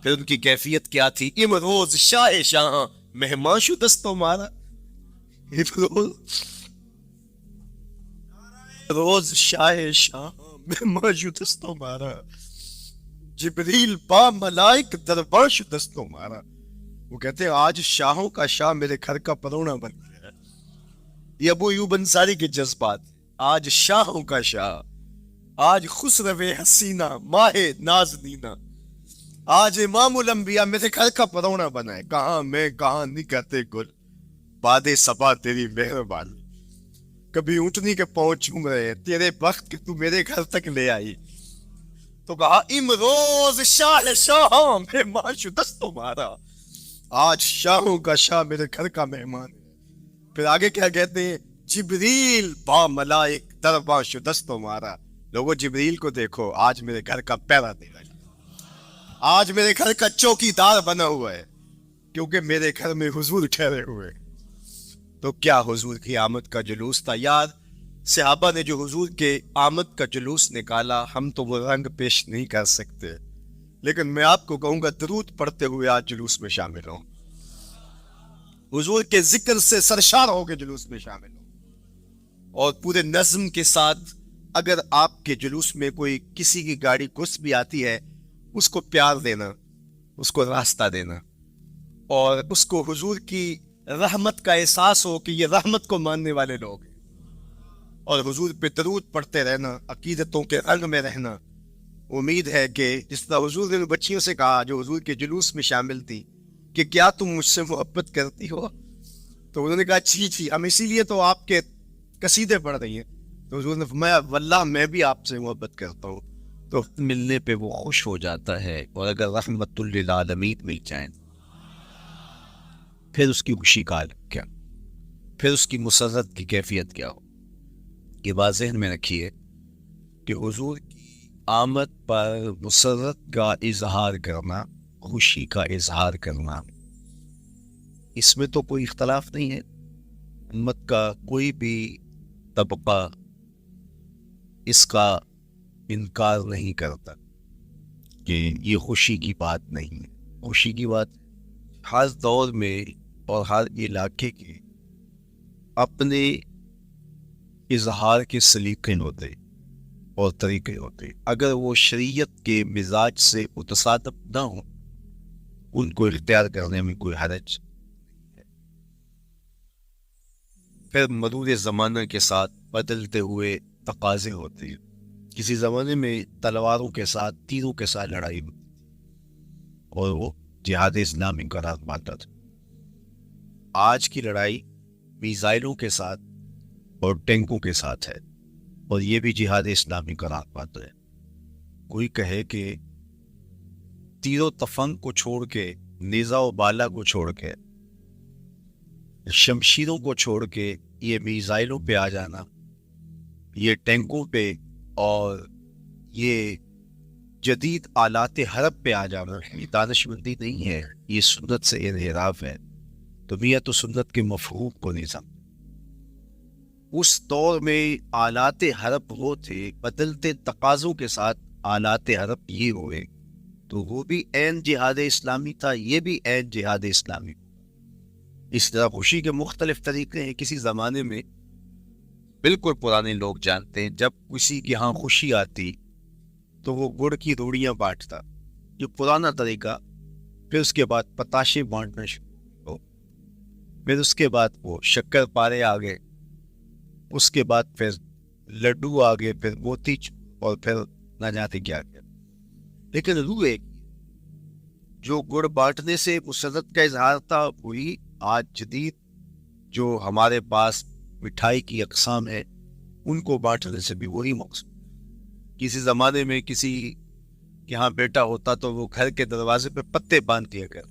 پھر ان کی کیفیت کیا تھی، امروز شاہ شاہ مہمان شو دستوں مارا، روز شاہ شاہ مہمان شو دستوں مارا، جبریل با ملائک دربار شو دستوں مارا۔ وہ کہتے ہیں آج شاہوں کا شاہ میرے گھر کا پرونا بن گیا ہے۔ یہ ابو ایوب انصاری کے جذبات، آج شاہوں کا شاہ، آج خسرو حسینہ ماہ نازنینہ، آج امام الانبیاء میرے گھر کا پرونا بنا ہے۔ کہاں میں کہاں نہیں کہتے گل، باد صبا تیری مہربانی، کبھی اونٹنی کے پاؤں چوم رہے، تیرے بخت کہ تو میرے گھر تک لے آئی۔ تو کہا امروز شاہ شاہ مہمان شو دستوں مارا، آج شاہوں کا شاہ میرے گھر کا مہمان ہے۔ پھر آگے کیا کہتے ہیں، جبریل با ملائک دربار شو دستوں مارا، لوگوں جبریل کو دیکھو، آج میرے گھر کا پہرا دے رہا ہے، آج میرے گھر کا چوکی دار بنا ہوا ہے، کیونکہ میرے گھر میں حضور ٹھہرے ہوئے۔ تو کیا حضور کی آمد کا جلوس تھا یار، صحابہ نے جو حضور کے آمد کا جلوس نکالا، ہم تو وہ رنگ پیش نہیں کر سکتے، لیکن میں آپ کو کہوں گا درود پڑھتے ہوئے آج جلوس میں شامل ہوں، حضور کے ذکر سے سرشار ہو کے جلوس میں شامل ہوں، اور پورے نظم کے ساتھ اگر آپ کے جلوس میں کوئی کسی کی گاڑی گھس بھی آتی ہے، اس کو پیار دینا، اس کو راستہ دینا، اور اس کو حضور کی رحمت کا احساس ہو کہ یہ رحمت کو ماننے والے لوگ ہیں، اور حضور پہ درود پڑھتے رہنا، عقیدتوں کے رنگ میں رہنا۔ امید ہے کہ جس طرح حضور نے بچیوں سے کہا جو حضور کے جلوس میں شامل تھی کہ کیا تم مجھ سے محبت کرتی ہو، تو انہوں نے کہا جی ہم اسی لیے تو آپ کے قصیدے پڑھ رہی ہیں۔ تو حضور نے فرمایا واللہ میں بھی آپ سے محبت کرتا ہوں۔ تو ملنے پہ وہ خوش ہو جاتا ہے، اور اگر رحمت للعالمین مل جائیں پھر اس کی خوشی کا عالم کیا، پھر اس کی مسرت کی کیفیت کیا ہو۔ یہ بات ذہن میں رکھیے کہ حضور کی آمد پر مسرت کا اظہار کرنا، خوشی کا اظہار کرنا، اس میں تو کوئی اختلاف نہیں ہے، امت کا کوئی بھی طبقہ اس کا انکار نہیں کرتا۔ کہ یہ خوشی کی بات نہیں ہے. خوشی کی بات ہر دور میں اور ہر علاقے کے اپنے اظہار کے سلیقے ہوتے اور طریقے ہوتے. اگر وہ شریعت کے مزاج سے متصادف نہ ہوں ان کو اختیار کرنے میں کوئی حرج نہیں ہے. پھر مرور زمانہ کے ساتھ بدلتے ہوئے تقاضے ہوتے ہیں. کسی زمانے میں تلواروں کے ساتھ تیروں کے ساتھ لڑائی ہوتی تھی اور وہ جہاد اسلامی قرار پاتا تھا. آج کی لڑائی میزائلوں کے ساتھ اور ٹینکوں کے ساتھ ہے اور یہ بھی جہاد اسلامی قرار پاتا ہے. کوئی کہے کہ تیر و تفنگ کو چھوڑ کے نیزہ و بالا کو چھوڑ کے شمشیروں کو چھوڑ کے یہ میزائلوں پہ آ جانا, یہ ٹینکوں پہ اور یہ جدید آلات حرب پہ آ جانا یہ دانش مندی نہیں ہے, یہ سنت سے انحراف ہے. تو میاں تو سنت کے مفہوم کو نہیں سمجھ. اس دور میں آلات حرب وہ تھے, بدلتے تقاضوں کے ساتھ آلات حرب یہ ہوئے, تو وہ بھی عین جہاد اسلامی تھا, یہ بھی عین جہاد اسلامی. اس طرح خوشی کے مختلف طریقے ہیں. کسی زمانے میں بالکل پرانے لوگ جانتے ہیں جب کسی کے ہاں خوشی آتی تو وہ گڑ کی روڑیاں بانٹتا, جو پرانا طریقہ. پھر اس کے بعد پتاشے بانٹنا شروع ہو, پھر اس کے بعد وہ شکر پارے آ گئے, اس کے بعد پھر لڈو آ گئے, پھر موتی اور پھر نہ جاتے کیا کیا. لیکن روح ایک جو گڑ بانٹنے سے مسرت کا اظہار تھا وہی آج جدید جو ہمارے پاس مٹھائی کی اقسام ہے ان کو بانٹنے سے بھی وہی مقصود. کسی زمانے میں کسی کے ہاں بیٹا ہوتا تو وہ گھر کے دروازے پہ پتے باندھ دیا کر.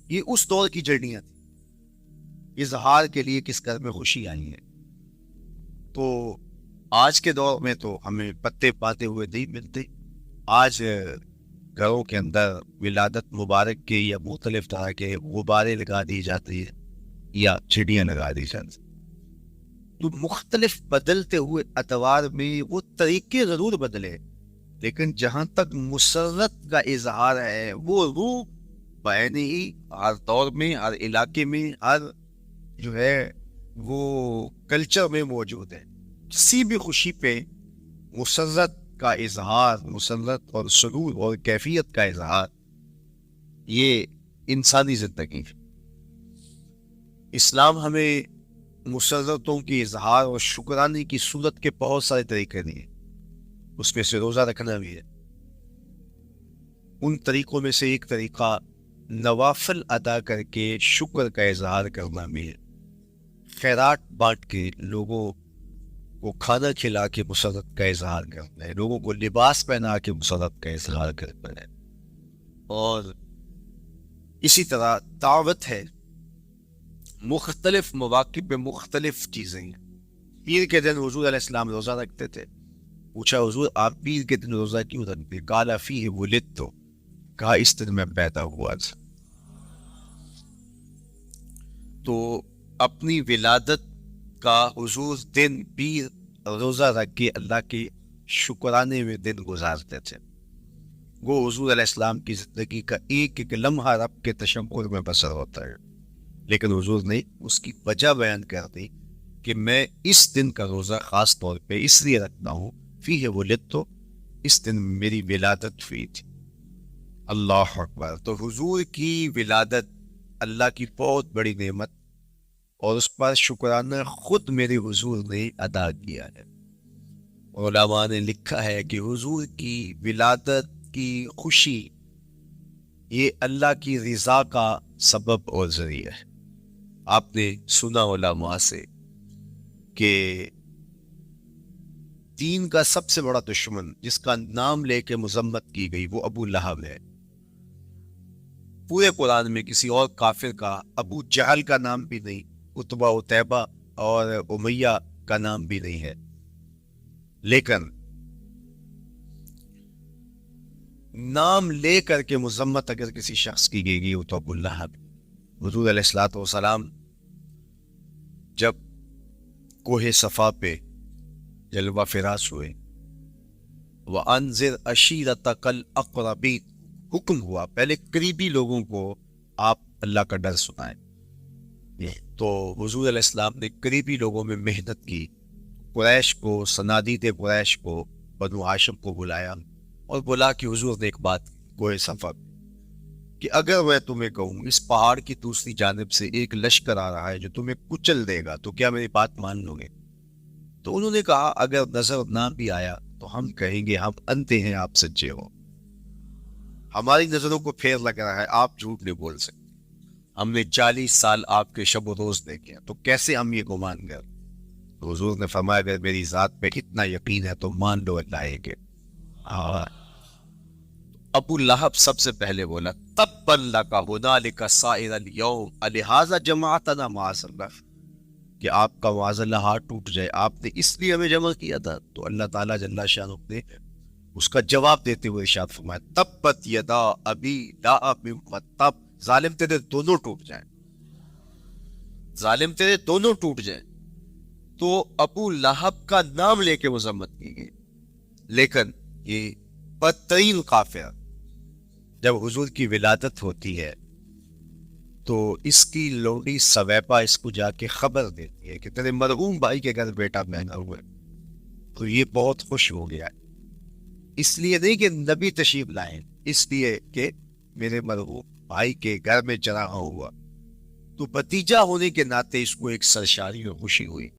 یہ اس دور کی جڑیاں تھیں, اظہار کے لیے کس گھر میں خوشی آئی ہے. تو آج کے دور میں تو ہمیں پتے باندھے ہوئے نہیں ملتے. آج گھروں کے اندر ولادت مبارک کے یا مختلف طرح کے غبارے لگا دی جاتی ہے یا چڑیاں لگا دی جاتی. تو مختلف بدلتے ہوئے ادوار میں وہ طریقے ضرور بدلے, لیکن جہاں تک مسرت کا اظہار ہے وہ روح بعین ہی ہر دور میں, ہر علاقے میں, ہر جو ہے وہ کلچر میں موجود ہے. کسی بھی خوشی پہ مسرت کا اظہار, مسرت اور سرور اور کیفیت کا اظہار یہ انسانی زندگی ہے. اسلام ہمیں مسرتوں کی اظہار اور شکرانے کی صورت کے بہت سارے طریقے دیے, اس میں سے روزہ رکھنا بھی ہے. ان طریقوں میں سے ایک طریقہ نوافل ادا کر کے شکر کا اظہار کرنا بھی ہے. خیرات بانٹ کے لوگوں کو کھانا کھلا کے مسرت کا اظہار کرنا ہے, لوگوں کو لباس پہنا کے مسرت کا اظہار کرنا ہے. اور اسی طرح دعوت ہے, مختلف مواقع پہ مختلف چیزیں ہیں. پیر کے دن حضور علیہ السلام روزہ رکھتے تھے. پوچھا حضور آپ پیر کے دن روزہ کیوں رکھتے؟ قال فیہ ولدت, کہا اس دن میں پیدا ہوا تھا. تو اپنی ولادت کا حضور دن پیر روزہ رکھ کے اللہ کے شکرانے میں دن گزارتے تھے. وہ حضور علیہ السلام کی زندگی کا ایک ایک لمحہ رب کے تشکر میں بسر ہوتا ہے. لیکن حضور نے اس کی وجہ بیان کر دی کہ میں اس دن کا روزہ خاص طور پہ اس لیے رکھتا ہوں, فیہ ولدت, اس دن میری ولادت ہوئی تھی. اللہ اکبر. تو حضور کی ولادت اللہ کی بہت بڑی نعمت, اور اس پر شکرانہ خود میرے حضور نے ادا کیا ہے. علماء نے لکھا ہے کہ حضور کی ولادت کی خوشی یہ اللہ کی رضا کا سبب اور ذریعہ ہے. آپ نے سنا علماء سے کہ دین کا سب سے بڑا دشمن جس کا نام لے کے مذمت کی گئی وہ ابو لہب ہے. پورے قرآن میں کسی اور کافر کا ابو جہل کا نام بھی نہیں, عتبہ عتیبہ اور امیہ کا نام بھی نہیں ہے. لیکن نام لے کر کے مذمت اگر کسی شخص کی گئی وہ تو ابو لہب. حضور علیہ الصلوۃ والسلام جب کوہ صفا پہ جلوہ فراز ہوئے وَأَنذِرْ عَشِيرَتَكَ الْأَقْرَبِينَ، حکم ہوا پہلے قریبی لوگوں کو آپ اللہ کا ڈر سنائیں. تو حضور علیہ السلام نے قریبی لوگوں میں محنت کی. قریش کو، صنادید قریش کو، بنو ہاشم کو بلایا اور بولا کہ حضور نے ایک بات کوہ صفا کہ اگر میں تمہیں کہوں اس پہاڑ کی دوسری جانب سے ایک لشکر آ رہا ہے جو تمہیں کچل دے گا تو کیا میری بات مان لو گے؟ تو انہوں نے کہا اگر نظر نہ بھی آیا تو ہم کہیں گے ہم اندھے ہیں، آپ سچے ہو، ہماری نظروں کو پھیر لگ رہا ہے، آپ جھوٹ نہیں بول سکتے، ہم نے 40 سال آپ کے شب و روز دیکھے ہیں، تو کیسے ہم یہ گمان کر؟ تو حضور نے فرمایا اگر میری ذات پہ اتنا یقین ہے تو مان لو اللہ ہے کہ ابو لہب سب سے پہلے بولا تبا لک ہنالک سائر الیوم الہذا جمعتنا معاذ اللہ، کہ آپ کا معاذ اللہ ہاتھ ٹوٹ جائے، آپ نے اس لیے ہمیں جمع کیا تھا. تو اللہ تعالیٰ جل شانہ نے اس کا جواب دیتے ہوئے ارشاد فرمایا تبت یدا ابی لہب وتب، ظالم تیرے دونوں ٹوٹ جائیں، ظالم تیرے دونوں ٹوٹ جائیں. تو ابو لہب کا نام لے کے مذمت کی گئی، لیکن یہ بدترین کافر جب حضور کی ولادت ہوتی ہے تو اس کی لوڈی سویپا اس کو جا کے خبر دیتی ہے کہ تیرے مرحوم بھائی کے گھر بیٹا پیدا ہوا ہے. تو یہ بہت خوش ہو گیا ہے، اس لیے نہیں کہ نبی تشریف لائیں، اس لیے کہ میرے مرحوم بھائی کے گھر میں چراغا ہوا. تو بھتیجا ہونے کے ناطے اس کو ایک سرشاری اور خوشی ہوئی.